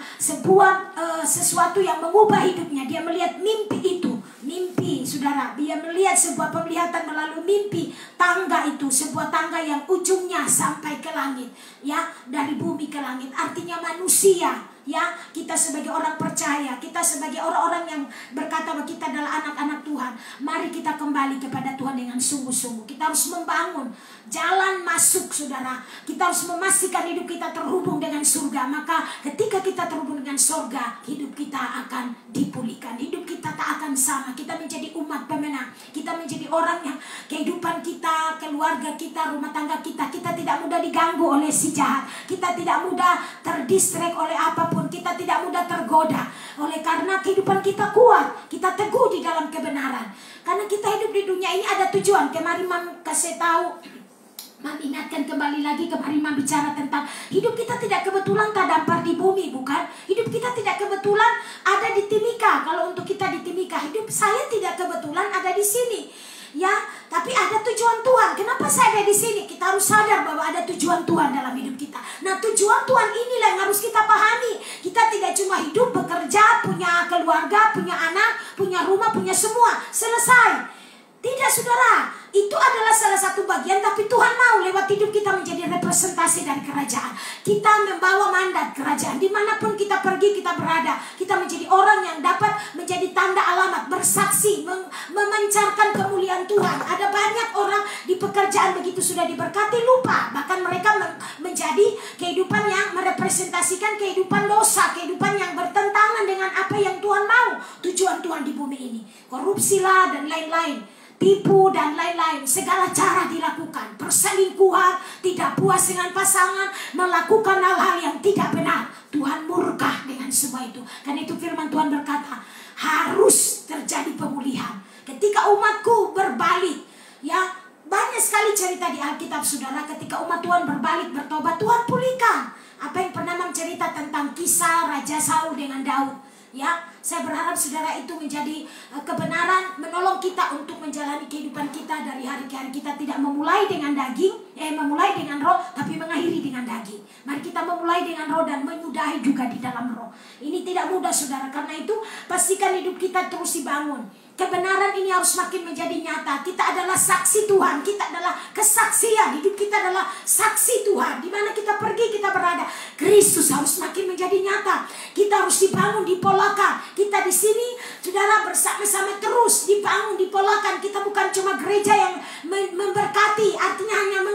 mengubah hidupnya. Dia melihat mimpi itu. Mimpi, saudara, dia melihat sebuah penglihatan melalui mimpi. Tangga itu, sebuah tangga yang ujungnya sampai ke langit, ya, dari bumi ke langit. Artinya manusia, ya, kita sebagai orang percaya, kita sebagai orang-orang yang berkata bahwa kita adalah anak-anak Tuhan, mari kita kembali kepada Tuhan dengan sungguh-sungguh. Kita harus membangun jalan masuk, saudara. Kita harus memastikan hidup kita terhubung dengan surga. Maka ketika kita terhubung dengan surga, hidup kita akan dipulihkan. Hidup kita tak akan sama. Kita menjadi umat pemenang. Kita menjadi orang yang kehidupan kita, keluarga kita, rumah tangga kita tidak mudah diganggu oleh si jahat. Kita tidak mudah terdistrek oleh apapun. Kita tidak mudah tergoda. Oleh karena kehidupan kita kuat, kita teguh di dalam kebenaran. Karena kita hidup di dunia ini ada tujuan. Kemarin Mam kasih tahu, Mam ingatkan kembali lagi, kemarin Mam bicara tentang hidup kita tidak kebetulan terdampar di bumi, bukan? Hidup kita tidak kebetulan ada di Timika. Kalau untuk kita di Timika, hidup saya tidak kebetulan ada di sini. Ya, tapi ada tujuan Tuhan. Kenapa saya ada di sini? Kita harus sadar bahwa ada tujuan Tuhan dalam hidup kita. Nah, tujuan Tuhan inilah yang harus kita pahami. Kita tidak cuma hidup, bekerja, punya keluarga, punya anak, punya rumah, punya semua. Selesai. Tidak, saudara. Itu adalah salah satu bagian, tapi Tuhan mau lewat hidup kita menjadi representasi dari kerajaan. Kita membawa mandat kerajaan. Dimanapun kita pergi, kita berada, kita menjadi orang yang dapat menjadi tanda alamat, bersaksi, memancarkan kemuliaan Tuhan. Ada banyak orang di pekerjaan begitu sudah diberkati, lupa. Bahkan mereka menjadi kehidupan yang merepresentasikan kehidupan dosa, kehidupan yang bertentangan dengan apa yang Tuhan mau. Tujuan Tuhan di bumi ini. Korupsilah dan lain-lain. Tipu dan lain-lain, segala cara dilakukan. Perselingkuhan, tidak puas dengan pasangan, melakukan hal-hal yang tidak benar. Tuhan murka dengan semua itu. Karena itu firman Tuhan berkata, harus terjadi pemulihan. Ketika umatku berbalik, ya, banyak sekali cerita di Alkitab, saudara. Ketika umat Tuhan berbalik, bertobat, Tuhan pulihkan. Apa yang pernah mencerita tentang kisah Raja Saul dengan Daud. Ya, saya berharap saudara itu menjadi kebenaran, menolong kita untuk menjalani kehidupan kita dari hari ke hari. Kita tidak memulai dengan daging, memulai dengan roh, tapi mengakhiri dengan daging. Mari kita memulai dengan roh dan menyudahi juga di dalam roh. Ini tidak mudah, saudara. Karena itu pastikan hidup kita terus dibangun. Kebenaran ini harus makin menjadi nyata. Kita adalah saksi Tuhan. Kita adalah kesaksian. Hidup kita adalah saksi Tuhan. Di mana kita pergi, kita berada. Kristus harus makin menjadi nyata. Kita harus dibangun, dipolakan. Kita di sini, saudara, bersama-sama terus dibangun, dipolakan. Kita bukan cuma gereja yang memberkati. Artinya hanya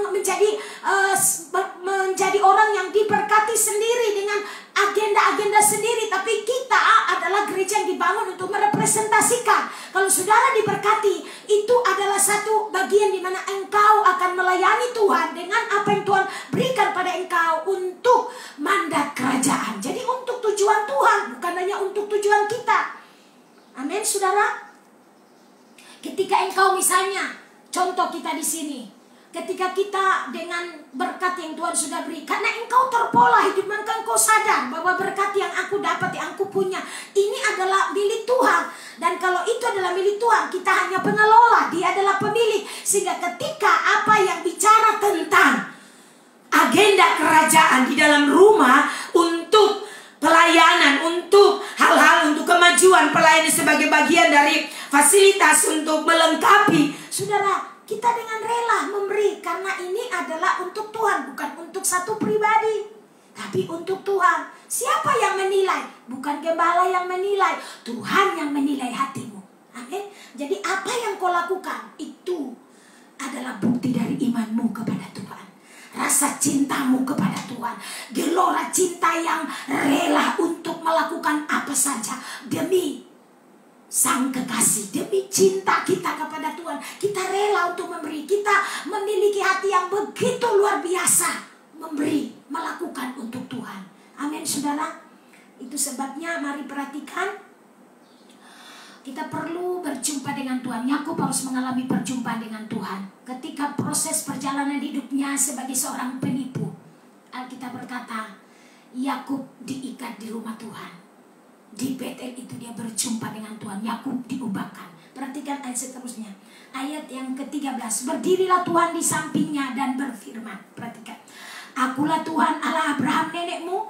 menjadi orang yang diberkati sendiri dengan agenda-agenda sendiri, tapi kita adalah gereja yang dibangun untuk merepresentasikan. Kalau saudara diberkati, itu adalah satu bagian di mana engkau akan melayani Tuhan dengan apa yang Tuhan berikan pada engkau untuk mandat kerajaan. Jadi untuk tujuan Tuhan, bukan hanya untuk tujuan kita. Amin, saudara. Ketika engkau misalnya, contoh kita di sini, ketika kita dengan berkat yang Tuhan sudah beri, karena engkau terpola hidup engkau sadar bahwa berkat yang aku dapat, yang aku punya, ini adalah milik Tuhan. Dan kalau itu adalah milik Tuhan, kita hanya pengelola, Dia adalah pemilik. Sehingga ketika apa yang bicara tentang agenda kerajaan di dalam rumah untuk pelayanan, untuk hal-hal, untuk kemajuan pelayanan sebagai bagian dari fasilitas untuk melengkapi, saudara, kita dengan rela memberi karena ini adalah untuk Tuhan, bukan untuk satu pribadi, tapi untuk Tuhan. Siapa yang menilai? Bukan gembala yang menilai, Tuhan yang menilai hatimu. Amin. Jadi apa yang kau lakukan itu adalah bukti dari imanmu kepada Tuhan, rasa cintamu kepada Tuhan, gelora cinta yang rela untuk melakukan apa saja demi Sang Kekasih, demi cinta kita kepada Tuhan. Kita rela untuk memberi. Kita memiliki hati yang begitu luar biasa, memberi, melakukan untuk Tuhan. Amin, saudara. Itu sebabnya mari perhatikan, kita perlu berjumpa dengan Tuhan. Yakub harus mengalami perjumpaan dengan Tuhan. Ketika proses perjalanan hidupnya sebagai seorang penipu, Alkitab berkata, Yakub diikat di rumah Tuhan. Di Betel itu dia berjumpa dengan Tuhan. Yakub diubahkan. Perhatikan ayat seterusnya. Ayat yang ke-13. Berdirilah Tuhan di sampingnya dan berfirman. Perhatikan. Akulah Tuhan Allah Abraham nenekmu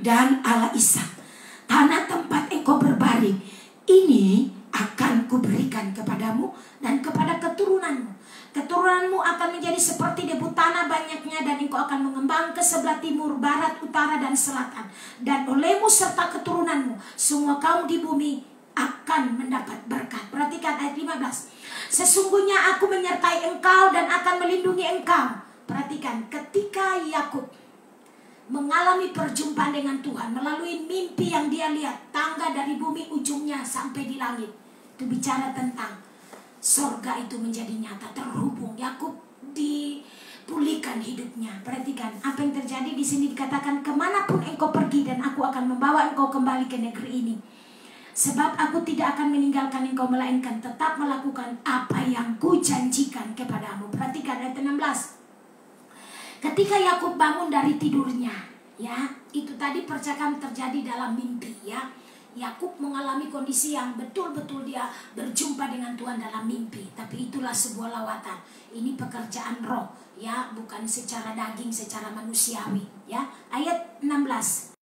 dan Allah Ishak. Tanah tempat engkau berbaring ini akan kuberikan kepadamu dan kepada keturunanmu. Keturunanmu akan menjadi seperti debu tanah banyaknya, dan engkau akan mengembang ke sebelah timur, barat, utara, dan selatan. Dan olehmu serta keturunanmu semua kaum di bumi akan mendapat berkat. Perhatikan ayat 15. Sesungguhnya aku menyertai engkau dan akan melindungi engkau. Perhatikan, ketika Yakub mengalami perjumpaan dengan Tuhan melalui mimpi yang dia lihat, tangga dari bumi ujungnya sampai di langit, itu bicara tentang sorga itu menjadi nyata, terhubung. Yakub dipulihkan hidupnya. Perhatikan apa yang terjadi di sini, dikatakan kemanapun engkau pergi dan aku akan membawa engkau kembali ke negeri ini. Sebab aku tidak akan meninggalkan engkau, melainkan tetap melakukan apa yang kujanjikan kepadamu. Perhatikan ayat 16. Ketika Yakub bangun dari tidurnya, ya, itu tadi percakapan terjadi dalam mimpi, ya. Yakub mengalami kondisi yang betul-betul dia berjumpa dengan Tuhan dalam mimpi. Tapi itulah sebuah lawatan. Ini pekerjaan roh, ya, bukan secara daging, secara manusiawi, ya. Ayat 16.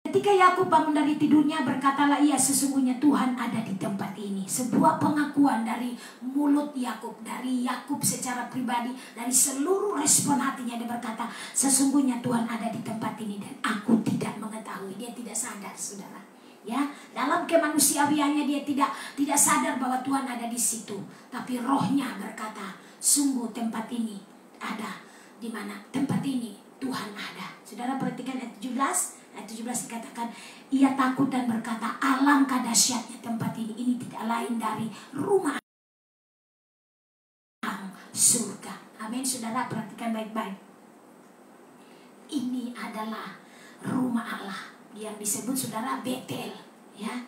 Ketika Yakub bangun dari tidurnya, berkatalah ia, sesungguhnya Tuhan ada di tempat ini. Sebuah pengakuan dari mulut Yakub, dari Yakub secara pribadi, dari seluruh respon hatinya. Dia berkata, sesungguhnya Tuhan ada di tempat ini dan aku tidak mengetahui. Dia tidak sadar, saudara. Ya, dalam kemanusiawiannya dia tidak sadar bahwa Tuhan ada di situ. Tapi rohnya berkata, sungguh tempat ini ada. Di mana tempat ini Tuhan ada. Saudara perhatikan ayat 17. Ayat 17 dikatakan, ia takut dan berkata, alangkah dahsyatnya tempat ini. Ini tidak lain dari rumah surga. Amin, saudara perhatikan baik-baik. Ini adalah rumah Allah yang disebut, saudara, Betel, ya.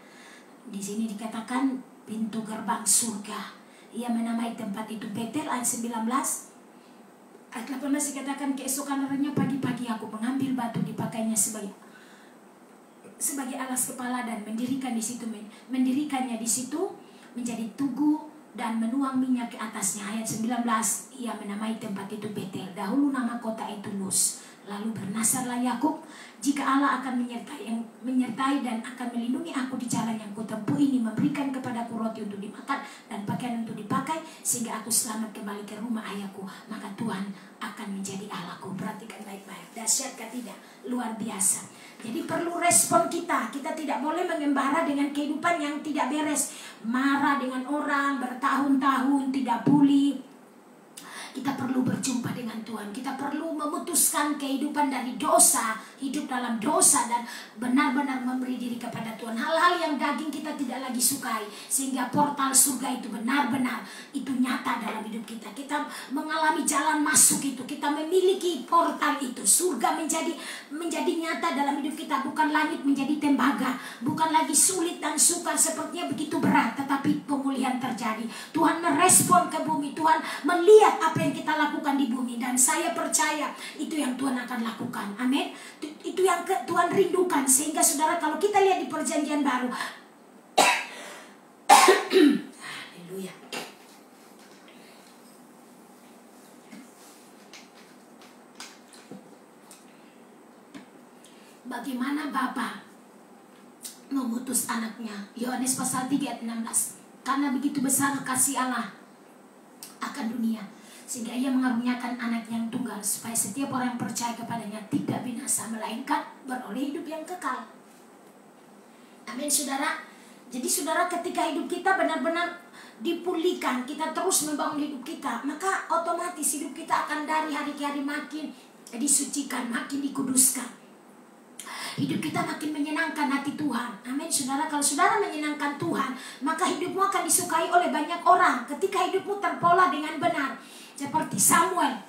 Di sini dikatakan pintu gerbang surga. Ia menamai tempat itu Betel. Ayat 19. Ayat 18 dikatakan, keesokan harinya pagi-pagi aku mengambil batu dipakainya sebagai alas kepala dan mendirikannya di situ menjadi tugu dan menuang minyak ke atasnya. Ayat 19, ia menamai tempat itu Betel. Dahulu nama kota itu Luz. Lalu bernasarlah Yakub, jika Allah akan menyertai dan akan melindungi aku di jalan yang kutempuh ini, memberikan kepadaku roti untuk dimakan dan pakaian untuk dipakai, sehingga aku selamat kembali ke rumah ayahku, maka Tuhan akan menjadi Allahku. Perhatikan baik-baik, dahsyatkah tidak? Luar biasa. Jadi perlu respon kita. Kita tidak boleh mengembara dengan kehidupan yang tidak beres, marah dengan orang bertahun-tahun, tidak pulih. Kita perlu berjumpa dengan Tuhan. Kita perlu memutuskan kehidupan dari dosa, hidup dalam dosa, dan benar-benar memberi diri kepada Tuhan. Hal-hal yang daging kita tidak lagi sukai, sehingga portal surga itu benar-benar itu nyata dalam hidup kita. Kita mengalami jalan masuk itu, kita memiliki portal itu. Surga menjadi nyata dalam hidup kita, bukan langit menjadi tembaga, bukan lagi sulit dan sukar sepertinya begitu berat, tetapi pemulihan terjadi. Tuhan merespon ke bumi, Tuhan melihat apa yang kita lakukan di bumi, dan saya percaya itu yang Tuhan akan lakukan. Amin. Itu yang Tuhan rindukan, sehingga saudara, kalau kita lihat di perjanjian baru, haleluya, bagaimana Bapa mengutus anaknya. Yohanes pasal 3 ayat 16. Karena begitu besar kasih Allah akan dunia, sehingga ia mengaruniakan anak yang tunggal, supaya setiap orang yang percaya kepadanya tidak binasa, melainkan beroleh hidup yang kekal. Amin saudara. Jadi saudara, ketika hidup kita benar-benar dipulihkan, kita terus membangun hidup kita, maka otomatis hidup kita akan dari hari ke hari makin disucikan, makin dikuduskan. Hidup kita makin menyenangkan hati Tuhan. Amin saudara. Kalau saudara menyenangkan Tuhan, maka hidupmu akan disukai oleh banyak orang. Ketika hidupmu terpola dengan benar, seperti Samuel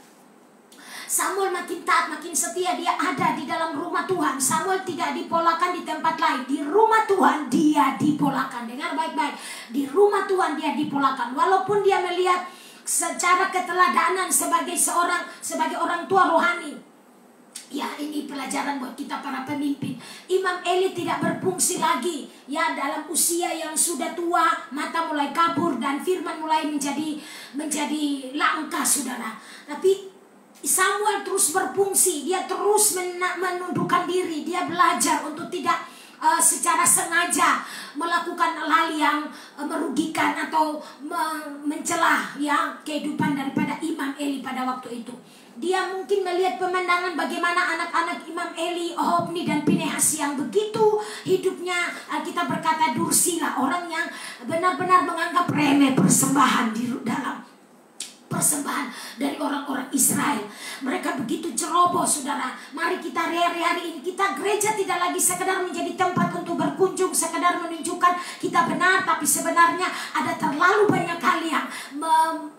makin taat, makin setia. Dia ada di dalam rumah Tuhan. Samuel tidak dipolakan di tempat lain. Di rumah Tuhan dia dipolakan. Dengar baik-baik, di rumah Tuhan dia dipolakan. Walaupun dia melihat secara keteladanan sebagai orang tua rohani. Ya, ini pelajaran buat kita para pemimpin. Imam Eli tidak berfungsi lagi, ya, dalam usia yang sudah tua, mata mulai kabur dan firman mulai menjadi langka saudara. Tapi Samuel terus berfungsi, dia terus menundukkan diri, dia belajar untuk tidak secara sengaja melakukan hal yang merugikan atau mencelah ya kehidupan daripada Imam Eli pada waktu itu. Dia mungkin melihat pemandangan bagaimana anak-anak Imam Eli, Hofni dan Pinehas yang begitu hidupnya, kita berkata dursila, orang yang benar-benar menganggap remeh persembahan di dalam persembahan dari orang-orang Israel. Mereka begitu ceroboh saudara. Mari kita hari ini, kita gereja tidak lagi sekedar menjadi tempat untuk berkunjung, sekedar menunjukkan kita benar, tapi sebenarnya ada terlalu banyak hal yang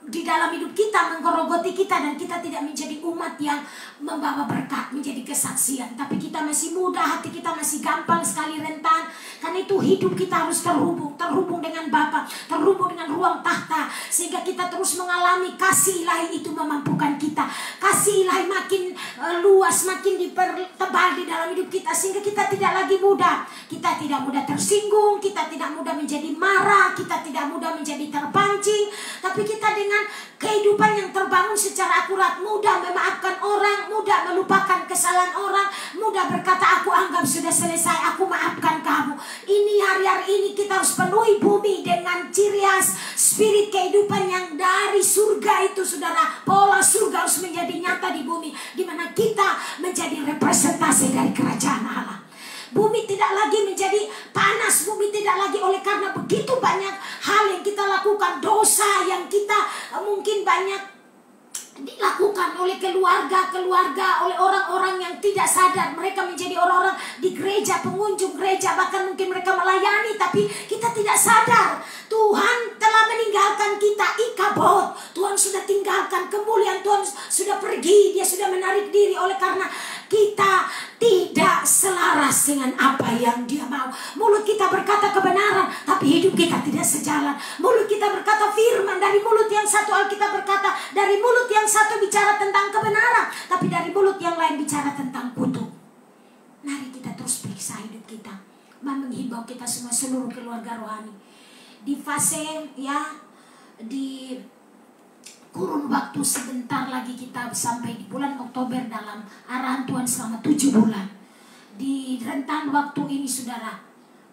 di dalam hidup kita menggerogoti kita, dan kita tidak menjadi umat yang membawa berkat, menjadi kesaksian. Tapi kita masih muda, hati kita masih gampang sekali rentan. Karena itu hidup kita harus terhubung dengan Bapa, terhubung dengan ruang tahta, sehingga kita terus mengalami kasih ilahi itu memampukan kita. Kasih ilahi makin luas, makin dipertebal di dalam hidup kita, sehingga kita tidak lagi mudah. Kita tidak mudah tersinggung, kita tidak mudah menjadi marah, kita tidak mudah menjadi terpancing. Tapi kita dengan kehidupan yang terbangun secara akurat, mudah memaafkan orang, mudah melupakan kesalahan orang, mudah berkata aku anggap sudah selesai, aku maafkan kamu. Ini hari-hari ini kita harus penuhi bumi dengan ciri khas spirit kehidupan yang dari surga itu saudara. Pola surga harus menjadi nyata di bumi, di mana kita menjadi representasi dari kerajaan Allah. Bumi tidak lagi menjadi panas, bumi tidak lagi oleh karena begitu banyak hal yang kita lakukan, dosa yang kita mungkin banyak dilakukan oleh keluarga, oleh orang-orang yang tidak sadar. Mereka menjadi orang-orang di gereja, pengunjung gereja, bahkan mungkin mereka melayani, tapi kita tidak sadar. Tuhan telah meninggalkan kita, ikabod. Tuhan sudah tinggalkan, kemuliaan Tuhan sudah pergi, dia sudah menarik diri oleh karena kita tidak selaras dengan apa yang dia mau. Mulut kita berkata kebenaran, tapi hidup kita tidak sejalan. Mulut kita berkata firman, dari mulut yang satu Alkitab berkata, dari mulut yang satu bicara tentang kebenaran, tapi dari mulut yang lain bicara tentang kutuk. Mari kita terus periksa hidup kita. Menghimbau kita semua, seluruh keluarga rohani, di fase ya, di kurun waktu sebentar lagi kita sampai di bulan Oktober dalam arahan Tuhan selama 7 bulan. Di rentan waktu ini saudara,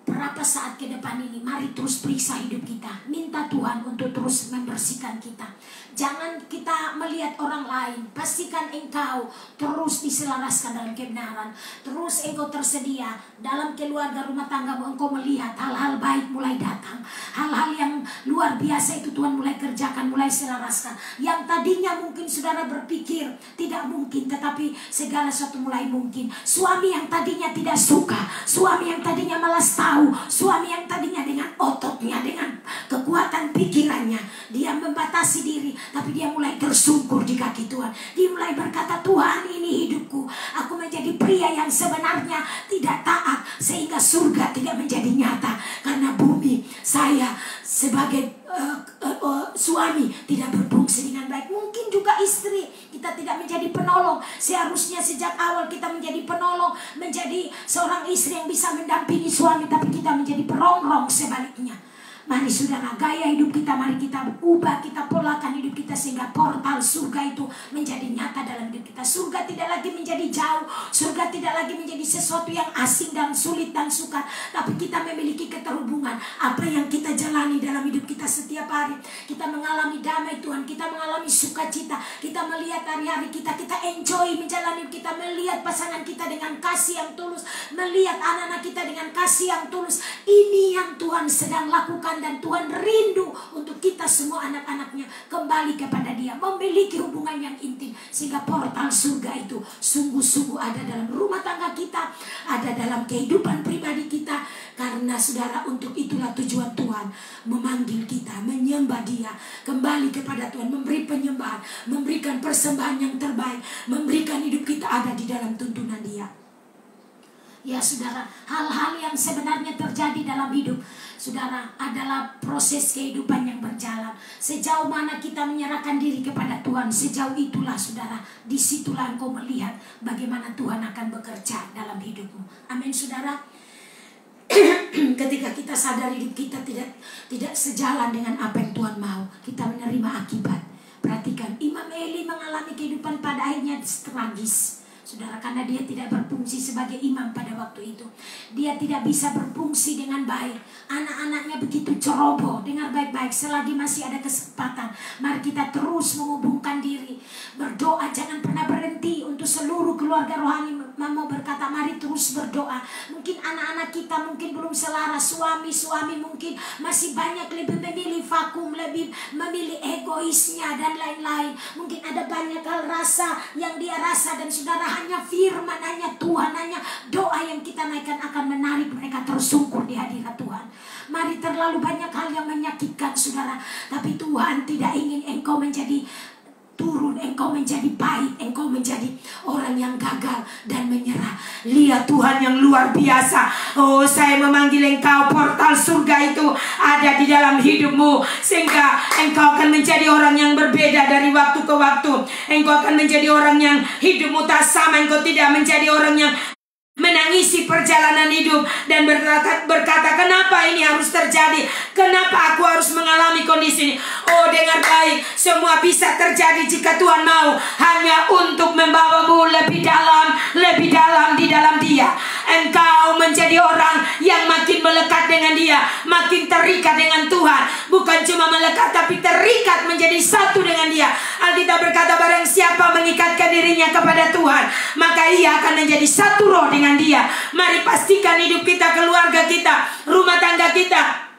berapa saat ke depan ini, mari terus periksa hidup kita. Minta Tuhan untuk terus membersihkan kita. Jangan kita melihat orang lain. Pastikan engkau terus diselaraskan dalam kebenaran. Terus engkau tersedia dalam keluarga rumah tanggamu. Engkau melihat hal-hal baik mulai datang. Hal-hal yang luar biasa itu Tuhan mulai kerjakan, mulai selaraskan. Yang tadinya mungkin saudara berpikir tidak mungkin, tetapi segala sesuatu mulai mungkin. Suami yang tadinya tidak suka, suami yang tadinya malas tahu, tahu suami yang tadinya dengan ototnya, dengan kekuatan pikirannya, dia membatasi diri, tapi dia mulai tersungkur di kaki Tuhan. Dia mulai berkata, Tuhan, ini hidupku, aku menjadi pria yang sebenarnya tidak taat, sehingga surga tidak menjadi nyata. Karena bumi saya sebagai suami tidak berfungsi dengan baik. Mungkin juga istri, kita tidak menjadi penolong. Seharusnya sejak awal kita menjadi penolong, menjadi seorang istri yang bisa mendampingi suami, tapi kita menjadi perongrong sebaliknya. Mari saudara, gaya hidup kita mari kita ubah, kita polakan hidup kita sehingga portal surga itu menjadi nyata dalam hidup kita. Surga tidak lagi menjadi jauh, surga tidak lagi menjadi sesuatu yang asing dan sulit dan sukar, tapi kita memiliki keterhubungan. Apa yang kita jalani dalam hidup kita setiap hari, kita mengalami damai Tuhan, kita mengalami sukacita, kita melihat hari-hari kita enjoy menjalani, kita melihat pasangan kita dengan kasih yang tulus, melihat anak-anak kita dengan kasih yang tulus. Ini yang Tuhan sedang lakukan, dan Tuhan rindu untuk kita semua anak-anaknya kembali kepada Dia, memiliki hubungan yang intim, sehingga portal surga itu sungguh-sungguh ada dalam rumah tangga kita, ada dalam kehidupan pribadi kita. Karena saudara, untuk itulah tujuan Tuhan memanggil kita, menyembah Dia, kembali kepada Tuhan, memberi penyembahan, memberikan persembahan yang terbaik, memberikan hidup kita ada di dalam tuntunan Dia. Ya saudara, hal-hal yang sebenarnya terjadi dalam hidup saudara adalah proses kehidupan yang berjalan. Sejauh mana kita menyerahkan diri kepada Tuhan, sejauh itulah saudara, disitulah engkau melihat bagaimana Tuhan akan bekerja dalam hidupmu. Amin saudara. Ketika kita sadar hidup kita tidak sejalan dengan apa yang Tuhan mau, kita menerima akibat. Perhatikan, Imam Eli mengalami kehidupan pada akhirnya tragis, saudara, karena dia tidak berfungsi sebagai imam pada waktu itu. Dia tidak bisa berfungsi dengan baik. Anak-anaknya begitu ceroboh. Dengar baik-baik, selagi masih ada kesempatan, mari kita terus menghubungkan diri, berdoa, jangan pernah berhenti. Untuk seluruh keluarga rohani, mau berkata, mari terus berdoa. Mungkin anak-anak kita mungkin belum selaras, suami mungkin masih banyak lebih memilih vakum, lebih memilih egoisnya dan lain-lain. Mungkin ada banyak hal rasa yang dia rasa, dan saudara, hanya firman, hanya Tuhan, hanya doa yang kita naikkan akan menarik mereka tersungkur di hadirat Tuhan. Mari, terlalu banyak hal yang menyakitkan saudara, tapi Tuhan tidak ingin engkau menjadi turun, engkau menjadi pahit, engkau menjadi orang yang gagal dan menyerah. Lihat Tuhan yang luar biasa. Oh, saya memanggil engkau, portal surga itu ada di dalam hidupmu, sehingga engkau akan menjadi orang yang berbeda dari waktu ke waktu. Engkau akan menjadi orang yang hidupmu tak sama. Engkau tidak menjadi orang yang menangisi perjalanan hidup dan berkata, kenapa ini harus terjadi? Kenapa aku harus mengalami kondisi ini? Oh, dengar baik, semua bisa terjadi jika Tuhan mau, hanya untuk membawamu lebih dalam di dalam Dia. Engkau menjadi orang yang makin melekat dengan Dia, makin terikat dengan Tuhan. Bukan cuma melekat, tapi terikat, menjadi satu dengan Dia. Alkitab berkata, barang siapa mengikatkan dirinya kepada Tuhan, maka ia akan menjadi satu roh dengan Dia. Mari pastikan hidup kita, keluarga kita, rumah tangga kita,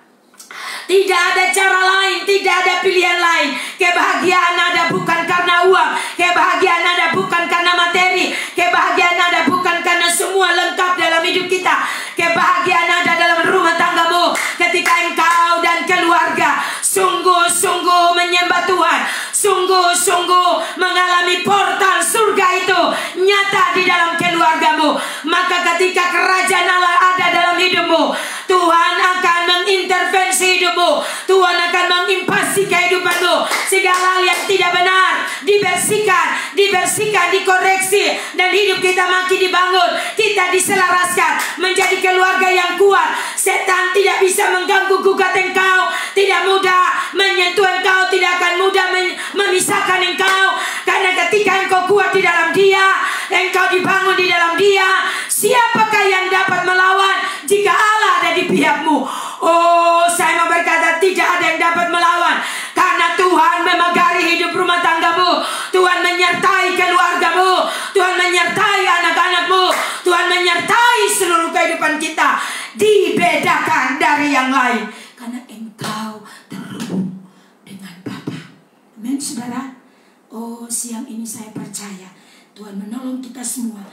tidak ada cara lain, tidak ada pilihan lain. Kebahagiaan ada bukan karena uang, kebahagiaan ada bukan karena materi, kebahagiaan ada bukan karena semua lengkap dalam hidup kita. Kebahagiaan ada dalam rumah tanggamu, ketika engkau dan keluarga sungguh-sungguh menyembah Tuhan, sungguh-sungguh mengalami portal surga itu nyata di dalam keluargamu. Maka ketika kerajaan Allah ada dalam hidupmu, Tuhan akan mengintervensi hidupmu, Tuhan akan mengimpasi kehidupanmu, segala hal yang tidak benar dibersihkan, dikoreksi, dan hidup kita makin dibangun. Kita diselaraskan menjadi keluarga yang kuat. Setan tidak bisa mengganggu gugat engkau, tidak mudah menyentuh engkau, tidak akan mudah memisahkan engkau. Karena ketika engkau kuat di dalam Dia, engkau dibangun di dalam Dia, siapakah yang dapat melawan jika Allah ada di pihakmu? Oh, saya mau berkata, tidak ada yang dapat melawan, karena Tuhan memagari hidup rumah tanggamu, Tuhan menyertai keluargamu, Tuhan menyertai anak-anakmu, Tuhan menyertai seluruh kehidupan kita. Dibedakan dari yang lain, karena engkau terhubung dengan Bapa. Amin saudara. Oh, siang ini saya percaya Tuhan menolong kita semua.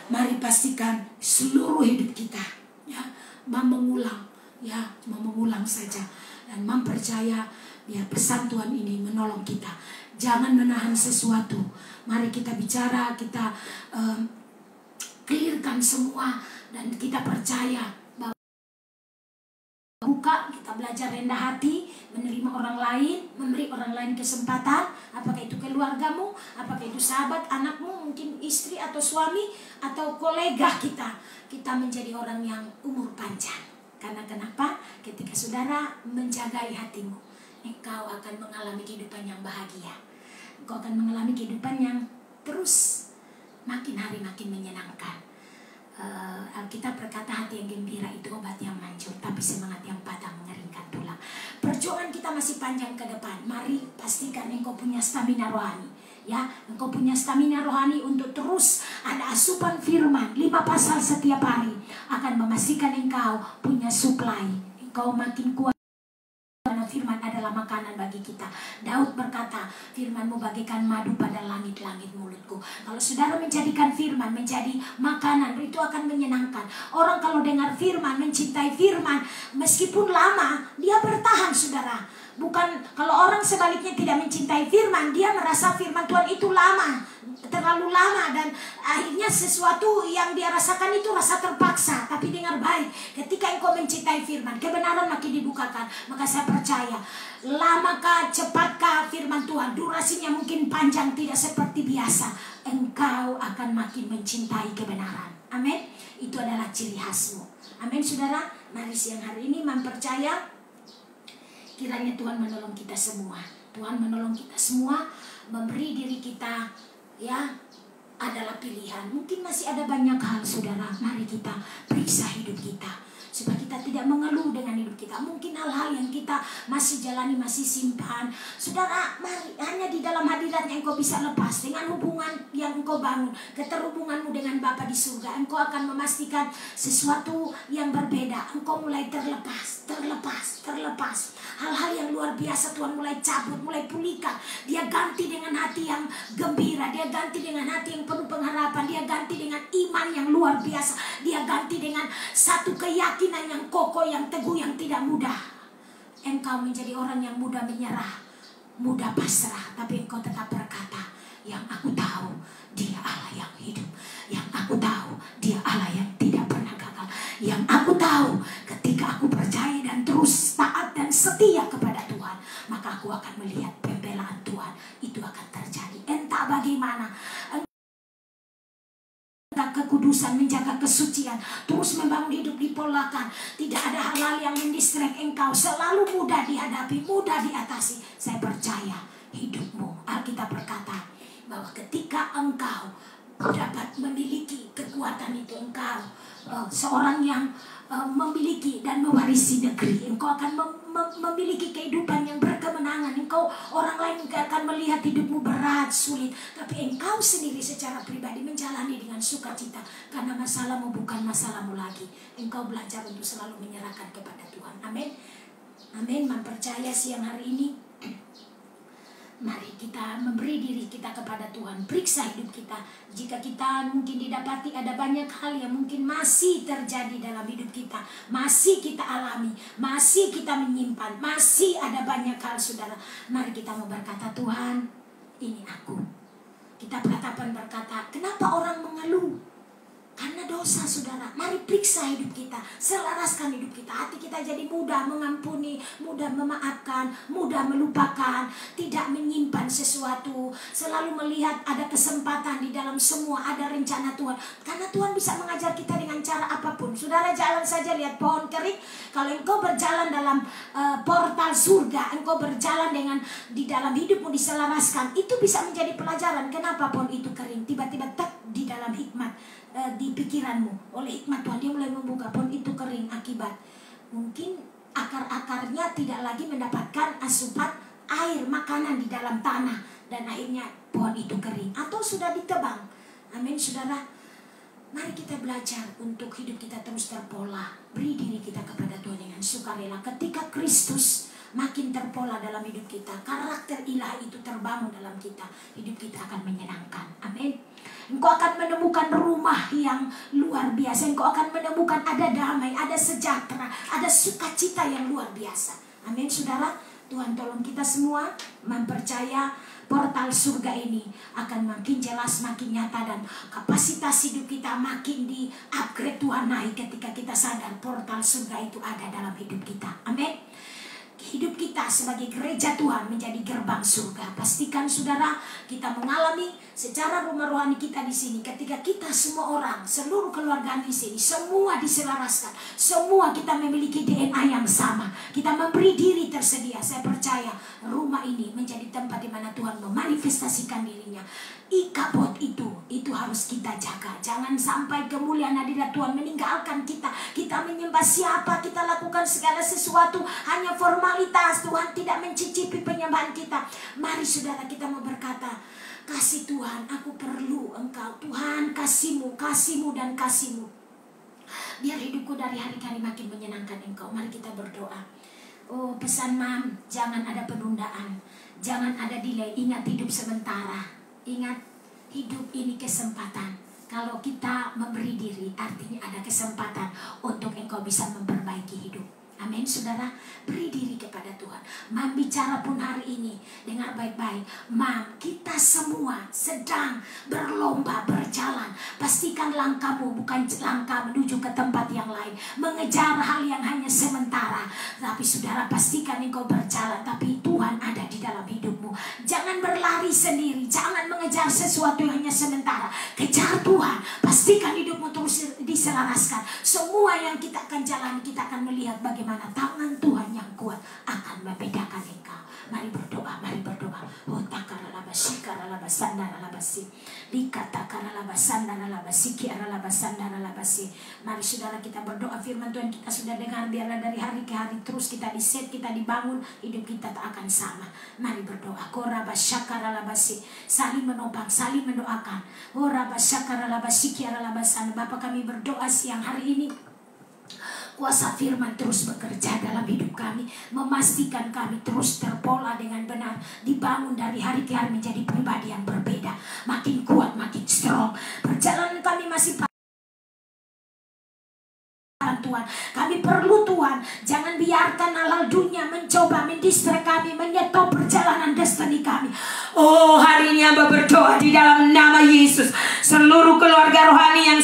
Mari pastikan seluruh hidup kita, ya, Mam mengulang, ya, cuma mengulang saja. Dan Mam percaya biar pesan Tuhan ini menolong kita. Jangan menahan sesuatu. Mari kita bicara, kita clearkan semua, dan kita percaya bahwa buka, kita belajar rendah hati, menerima orang lain, memberi orang lain kesempatan. Apakah itu keluargamu, apakah itu sahabat, anakmu, mungkin istri atau suami, atau kolega kita. Kita menjadi orang yang umur panjang. Karena kenapa? Ketika saudara menjagai hatimu, engkau akan mengalami kehidupan yang bahagia. Engkau akan mengalami kehidupan yang terus makin hari makin menyenangkan. Alkitab berkata hati yang gembira itu obat yang manjur, tapi semangat yang patah mengeringkan tulang. Perjuangan kita masih panjang ke depan. Mari pastikan engkau punya stamina rohani. Ya, engkau punya stamina rohani untuk terus ada asupan firman 5 pasal setiap hari akan memastikan engkau punya supply. Engkau makin kuat. Karena firman adalah makanan bagi kita. Daud berkata, firman-Mu bagaikan madu pada langit-langit mulutku. Kalau saudara menjadikan firman menjadi makanan, itu akan menyenangkan. Orang kalau dengar firman, mencintai firman, meskipun lama, dia bertahan, saudara. Bukan kalau orang sebaliknya tidak mencintai firman, dia merasa firman Tuhan itu lama, terlalu lama, dan akhirnya sesuatu yang dia rasakan itu rasa terpaksa. Tapi dengar baik, ketika engkau mencintai firman, kebenaran makin dibukakan. Maka saya percaya, lamakah, cepatkah firman Tuhan, durasinya mungkin panjang, tidak seperti biasa, engkau akan makin mencintai kebenaran. Amin. Itu adalah ciri khasmu. Amin, saudara. Mari siang hari ini mempercaya, kiranya Tuhan menolong kita semua. Tuhan menolong kita semua, memberi diri kita, ya, adalah pilihan. Mungkin masih ada banyak hal, saudara. Mari kita periksa hidup kita, supaya kita tidak mengeluh dengan hidup kita. Mungkin hal-hal yang kita masih jalani, masih simpan. Saudara, mari, hanya di dalam hadiratnya engkau bisa lepas. Dengan hubungan yang engkau bangun, keterhubunganmu dengan Bapa di surga, engkau akan memastikan sesuatu yang berbeda. Engkau mulai terlepas. Hal-hal yang luar biasa Tuhan mulai cabut, mulai pulihkan. Dia ganti dengan hati yang gembira. Dia ganti dengan hati yang penuh pengharapan. Dia ganti dengan iman yang luar biasa. Dia ganti dengan satu keyakinan yang kokoh, yang teguh, yang tidak mudah. Engkau menjadi orang yang mudah menyerah, mudah pasrah, tapi engkau tetap berkata, yang aku tahu Dia Allah yang hidup. Yang aku tahu Dia Allah yang tidak pernah gagal. Yang aku tahu ketika aku percaya dan terus taat dan setia kepada Tuhan, maka aku akan melihat pembelaan Tuhan. Itu akan terjadi. Entah bagaimana, kekudusan, menjaga kesucian, terus membangun hidup di polakan. Tidak ada hal-hal yang mendistract engkau. Selalu mudah dihadapi, mudah diatasi. Saya percaya hidupmu, Alkitab berkata bahwa ketika engkau dapat memiliki kekuatan itu, engkau seorang yang memiliki dan mewarisi negeri. Engkau akan memiliki kehidupan yang berkemenangan. Engkau, orang lain akan melihat hidupmu berat, sulit, tapi engkau sendiri secara pribadi menjalani dengan sukacita, karena masalahmu bukan masalahmu lagi. Engkau belajar untuk selalu menyerahkan kepada Tuhan. Amin. Amin. Mempercaya siang hari ini, mari kita memberi diri kita kepada Tuhan. Periksa hidup kita. Jika kita mungkin didapati ada banyak hal yang mungkin masih terjadi dalam hidup kita, masih kita alami, masih kita menyimpan, masih ada banyak hal, saudara. Mari kita mau berkata, Tuhan, ini aku. Kita berhadapan berkata, kenapa orang mengeluh? Karena dosa, saudara. Mari periksa hidup kita, selaraskan hidup kita. Hati kita jadi mudah mengampuni, mudah memaafkan, mudah melupakan, tidak menyimpan sesuatu, selalu melihat ada kesempatan di dalam semua, ada rencana Tuhan. Karena Tuhan bisa mengajar kita dengan cara apapun. Saudara, jalan saja, lihat pohon kering. Kalau engkau berjalan dalam portal surga, engkau berjalan dengan di dalam hidupmu diselaraskan, itu bisa menjadi pelajaran. Kenapa pohon itu kering? Tiba-tiba di dalam hikmat, di pikiranmu, oleh hikmat Tuhan, dia mulai membuka. Pohon itu kering akibat mungkin akar-akarnya tidak lagi mendapatkan asupan air, makanan di dalam tanah, dan akhirnya pohon itu kering atau sudah ditebang. Amin, saudara. Mari kita belajar untuk hidup kita terus terpola. Beri diri kita kepada Tuhan dengan sukarela. Ketika Kristus makin terpola dalam hidup kita, karakter ilahi itu terbangun dalam kita, hidup kita akan menyenangkan. Amin. Engkau akan menemukan rumah yang luar biasa. Engkau akan menemukan ada damai, ada sejahtera, ada sukacita yang luar biasa. Amin, saudara. Tuhan tolong kita semua mempercaya portal surga ini akan makin jelas, makin nyata, dan kapasitas hidup kita makin di-upgrade Tuhan naik ketika kita sadar portal surga itu ada dalam hidup kita. Amin. Hidup kita sebagai gereja Tuhan menjadi gerbang surga. Pastikan saudara, kita mengalami secara rumah rohani kita di sini. Ketika kita semua orang, seluruh keluarga di sini, semua diselaraskan, semua kita memiliki DNA yang sama. Kita memberi diri tersedia. Saya percaya rumah ini menjadi tempat di mana Tuhan memanifestasikan dirinya. Ikabod itu harus kita jaga. Jangan sampai kemuliaan hadirat Tuhan meninggalkan kita. Kita menyembah siapa, kita lakukan segala sesuatu hanya formalitas. Tuhan tidak mencicipi penyembahan kita. Mari saudara, kita mau berkata, kasih Tuhan, aku perlu Engkau. Tuhan, kasih-Mu dan kasih-Mu. Biar hidupku dari hari ke hari makin menyenangkan Engkau. Mari kita berdoa. Oh, pesan Mam, jangan ada penundaan, jangan ada delay. Ingat, hidup sementara. Ingat, hidup ini kesempatan. Kalau kita memberi diri, artinya ada kesempatan untuk engkau bisa memperbaiki hidup. Amin, saudara. Beri diri kepada Tuhan. Mam bicara pun hari ini, dengar baik-baik. Mam, kita semua sedang berlomba, berjalan. Pastikan langkahmu bukan langkah menuju ke tempat yang lain, mengejar hal yang hanya sementara. Tapi saudara, pastikan engkau berjalan, tapi Tuhan ada di dalam hidupmu. Jangan berlari sendiri, jangan mengejar sesuatu yang hanya sementara. Kejar Tuhan. Pastikan hidupmu terus diselaraskan. Semua yang kita akan jalani, kita akan melihat bagaimana tangan Tuhan yang kuat akan membedakan engkau. Mari berdoa, mari berdoa. Otakaralabasi karalabasandalabasi. Likatakaralabasandalabasi kiaralabasandalabasi. Mari saudara, kita berdoa. Firman Tuhan kita sudah dengar, biarlah dari hari ke hari terus kita diset, kita dibangun, hidup kita tak akan sama. Mari berdoa. Korabasyakaralabasi. Saling menopang, saling mendoakan. Korabasyakaralabasi kiaralabasan. Bapa, kami berdoa siang hari ini, kuasa firman terus bekerja dalam hidup kami, memastikan kami terus terpola dengan benar, dibangun dari hari ke hari menjadi pribadi yang berbeda, makin kuat, makin strong. Perjalanan kami masih Tuhan, kami perlu Tuhan. Jangan biarkan halal dunia mencoba mendistract kami, menyetop perjalanan destiny kami. Oh, hari ini hamba berdoa di dalam nama Yesus, seluruh keluarga rohani yang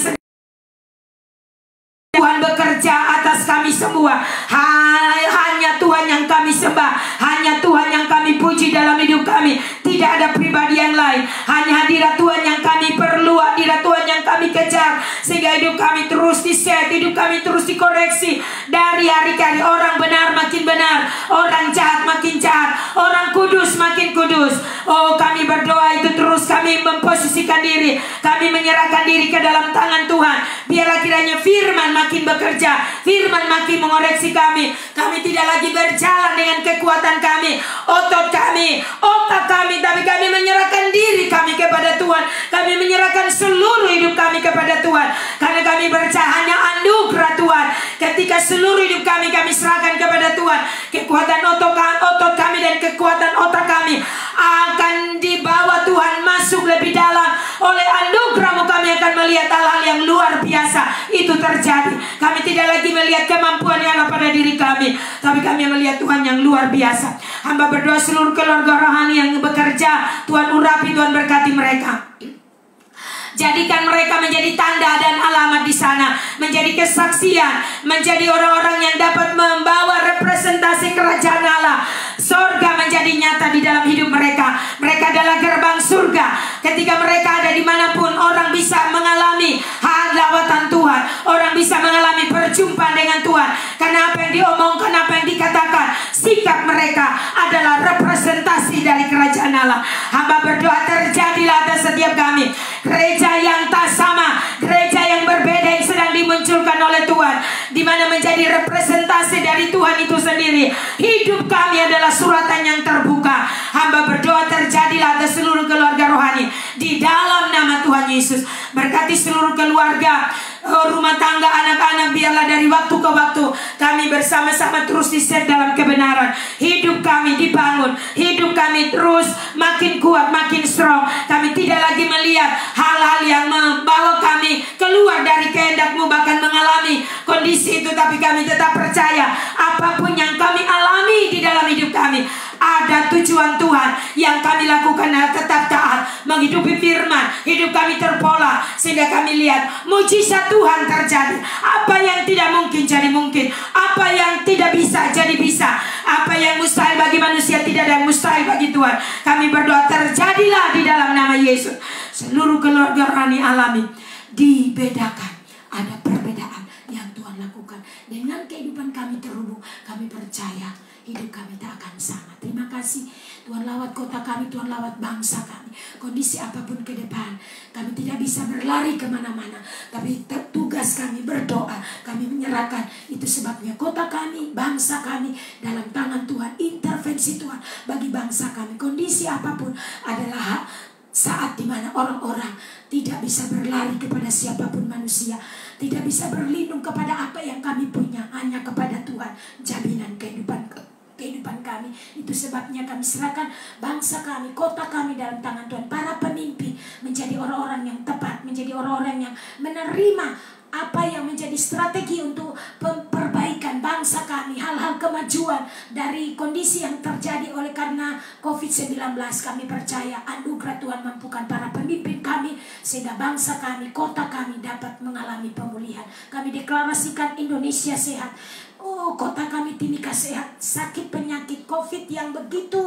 Tuhan bekerja atas kami semua. Hanya Tuhan yang kami sembah, hanya Tuhan yang kami puji dalam hidup kami. Tidak ada pribadi yang lain. Hanya hadirat Tuhan yang kami perlu, hadirat Tuhan yang kami kejar, sehingga hidup kami terus diset, hidup kami terus dikoreksi dari hari ke hari. Orang benar makin benar, orang jahat makin jahat, orang kudus makin kudus. Oh, kami berdoa itu terus kami memposisikan diri, kami menyerahkan diri ke dalam tangan Tuhan. Biarlah kiranya firman makin bekerja, firman makin mengoreksi kami. Kami tidak lagi berjalan dengan kekuatan kami, otot kami, otak kami, tapi kami menyerahkan diri kami kepada Tuhan. Kami menyerahkan seluruh hidup kami kepada Tuhan, karena kami percaya hanya anugerah Tuhan. Ketika seluruh hidup kami serahkan kepada Tuhan, kekuatan otot kami dan kekuatan otak kami akan dibawa Tuhan masuk lebih dalam. Oleh anugerah-Mu kami akan melihat hal-hal yang luar biasa itu terjadi. Kami tidak lagi melihat kemampuan yang ada pada diri kami, tapi kami melihat Tuhan yang luar biasa. Hamba berdoa seluruh keluarga rohani yang bekerja, Tuhan urapi, Tuhan berkati mereka. Jadikan mereka menjadi tanda dan alamat di sana, menjadi kesaksian, menjadi orang-orang yang dapat membawa representasi kerajaan Allah. Surga menjadi nyata di dalam hidup mereka. Mereka adalah gerbang surga. Ketika mereka ada dimanapun, orang bisa mengalami lawatan Tuhan, orang bisa mengalami perjumpaan dengan Tuhan, karena apa yang diomongkan, apa yang dikatakan, sikap mereka adalah representasi dari kerajaan Allah. Hamba berdoa terjadilah atas setiap kami gereja yang tak sama, gereja yang berbeda yang sedang dimunculkan oleh Tuhan, di mana menjadi representasi dari Tuhan itu sendiri. Hidup kami adalah suratan yang terbuka. Hamba berdoa terjadilah atas seluruh keluarga rohani di dalam nama Tuhan Yesus. Berkati seluruh keluarga rumah tangga anak-anak, biarlah dari waktu ke waktu kami bersama-sama terus diset dalam kebenaran. Hidup kami dibangun, hidup kami terus makin kuat, makin strong. Kami tidak lagi melihat hal-hal yang membawa kami keluar dari kehendak-Mu, bahkan mengalami kondisi itu, tapi kami tetap percaya apapun yang kami alami di dalam hidup kami, ada tujuan Tuhan yang kami lakukan, tetap taat menghidupi firman. Hidup kami terpola sehingga kami lihat mujizat Tuhan terjadi. Apa yang tidak mungkin jadi mungkin, apa yang tidak bisa jadi bisa, apa yang mustahil bagi manusia tidak ada yang mustahil bagi Tuhan. Kami berdoa terjadilah di dalam nama Yesus. Seluruh keluarga rohani alami dibedakan, ada perbedaan yang Tuhan lakukan. Dengan kehidupan kami terhubung, kami percaya hidup kami tak akan sama. Terima kasih Tuhan, lawat kota kami, Tuhan lawat bangsa kami. Kondisi apapun ke depan, kami tidak bisa berlari kemana-mana, tapi tugas kami berdoa. Kami menyerahkan, itu sebabnya kota kami, bangsa kami dalam tangan Tuhan. Intervensi Tuhan bagi bangsa kami. Kondisi apapun adalah saat dimana orang-orang tidak bisa berlari kepada siapapun manusia, tidak bisa berlindung kepada apa yang kami punya, hanya kepada Tuhan jaminan kehidupan kami. Itu sebabnya kami serahkan bangsa kami, kota kami dalam tangan Tuhan. Para pemimpin menjadi orang-orang yang tepat, menjadi orang-orang yang menerima apa yang menjadi strategi untuk perbaikan bangsa kami, hal-hal kemajuan dari kondisi yang terjadi oleh karena COVID-19. Kami percaya anugerah Tuhan mampukan para pemimpin kami sehingga bangsa kami, kota kami dapat mengalami pemulihan. Kami deklarasikan Indonesia sehat. Oh, kota kami Timika sehat. Sakit penyakit COVID yang begitu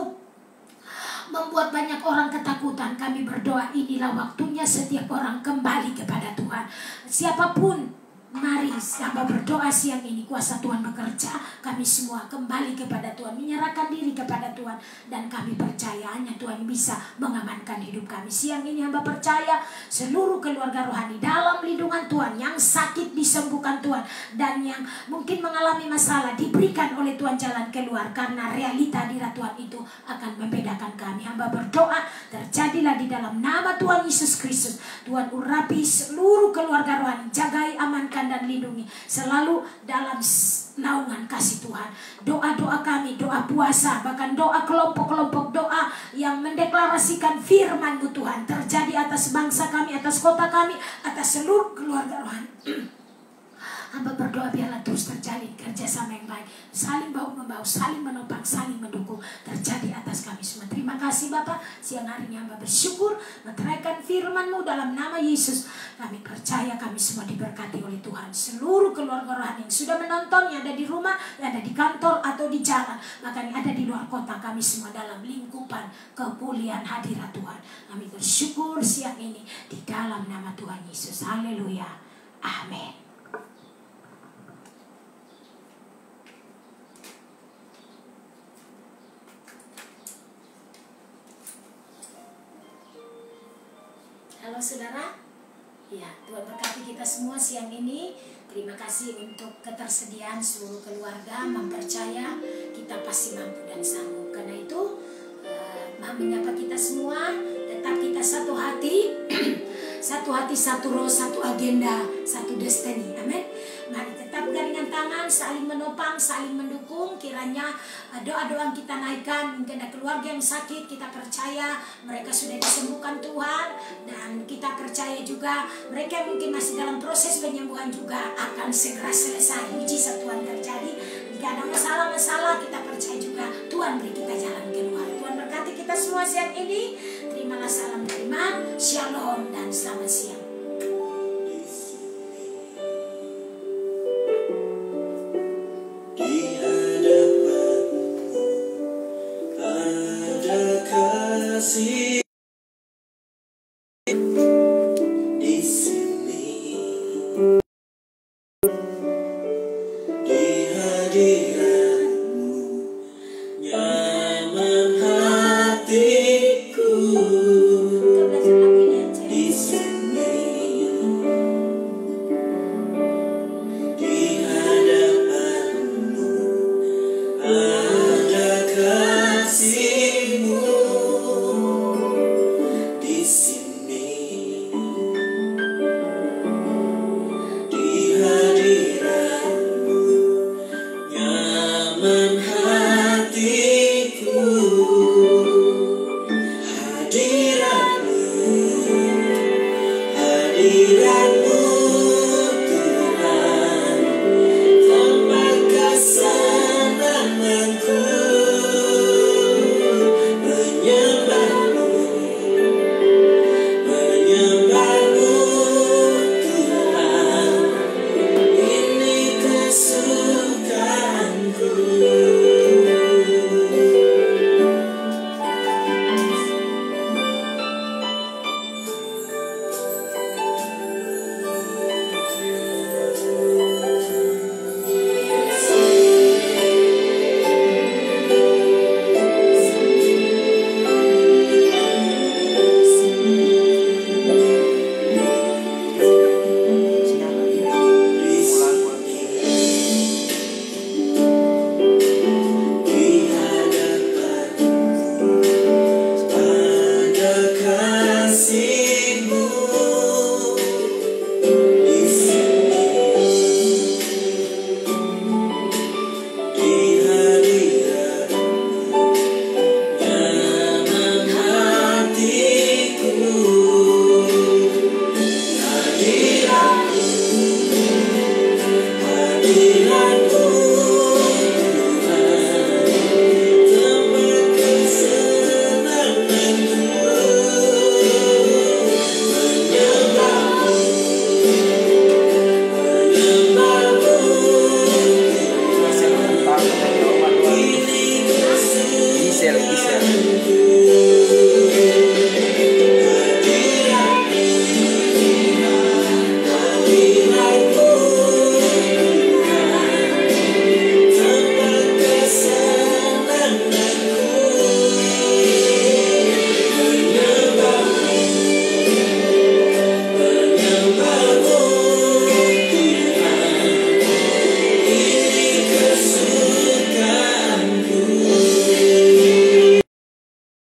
membuat banyak orang ketakutan, kami berdoa inilah waktunya setiap orang kembali kepada Tuhan. Siapapun, mari hamba berdoa siang ini, kuasa Tuhan bekerja. Kami semua kembali kepada Tuhan, menyerahkan diri kepada Tuhan, dan kami percaya hanya Tuhan bisa mengamankan hidup kami. Siang ini hamba percaya seluruh keluarga rohani dalam lindungan Tuhan, yang sakit disembuhkan Tuhan, dan yang mungkin mengalami masalah diberikan oleh Tuhan jalan keluar, karena realita hadirat Tuhan itu akan membedakan kami. Hamba berdoa terjadilah di dalam nama Tuhan Yesus Kristus. Tuhan urapi seluruh keluarga rohani, jagai, amankan dan lindungi selalu dalam naungan kasih Tuhan. Doa-doa kami, doa puasa, bahkan doa kelompok-kelompok doa yang mendeklarasikan firman-Mu Tuhan terjadi atas bangsa kami, atas kota kami, atas seluruh keluarga rohani. Hamba berdoa biarlah terus terjalin kerjasama yang baik, saling bahu-membahu, saling menopang, saling mendukung terjadi atas kami semua. Terima kasih Bapa, siang hari ini hamba bersyukur meteraikan firman-Mu dalam nama Yesus. Kami percaya kami semua diberkati oleh Tuhan. Seluruh keluarga rohani yang sudah menonton, yang ada di rumah, yang ada di kantor atau di jalan, bahkan yang ada di luar kota, kami semua dalam lingkupan kepuliaan hadirat Tuhan. Kami bersyukur siang ini di dalam nama Tuhan Yesus. Haleluya. Amin. Halo saudara, ya Tuhan berkati kita semua siang ini. Terima kasih untuk ketersediaan seluruh keluarga, mempercaya kita pasti mampu dan sanggup. Karena itu menyapa kita semua, tetap kita satu hati, satu hati, satu roh, satu agenda, satu destiny. Amin. Mari tetap garingan tangan, saling menopang, saling mendukung. Kiranya doa-doa yang kita naikkan, mungkin ada keluarga yang sakit, kita percaya mereka sudah disembuhkan Tuhan, dan kita percaya juga mereka mungkin masih dalam proses penyembuhan juga akan segera selesai. Mujizat Tuhan terjadi. Jika ada masalah-masalah, kita percaya juga Tuhan beri kita jalan keluar. Tuhan berkati kita semua siang ini. Terimalah salam terima, shalom dan selamat siang. Di hadapan-Mu ada kasih. Di sini, di hadirat-Mu nyaman hatiku. Di sini, di hadapan-Mu ada kasih-Mu. Di sini, Zaman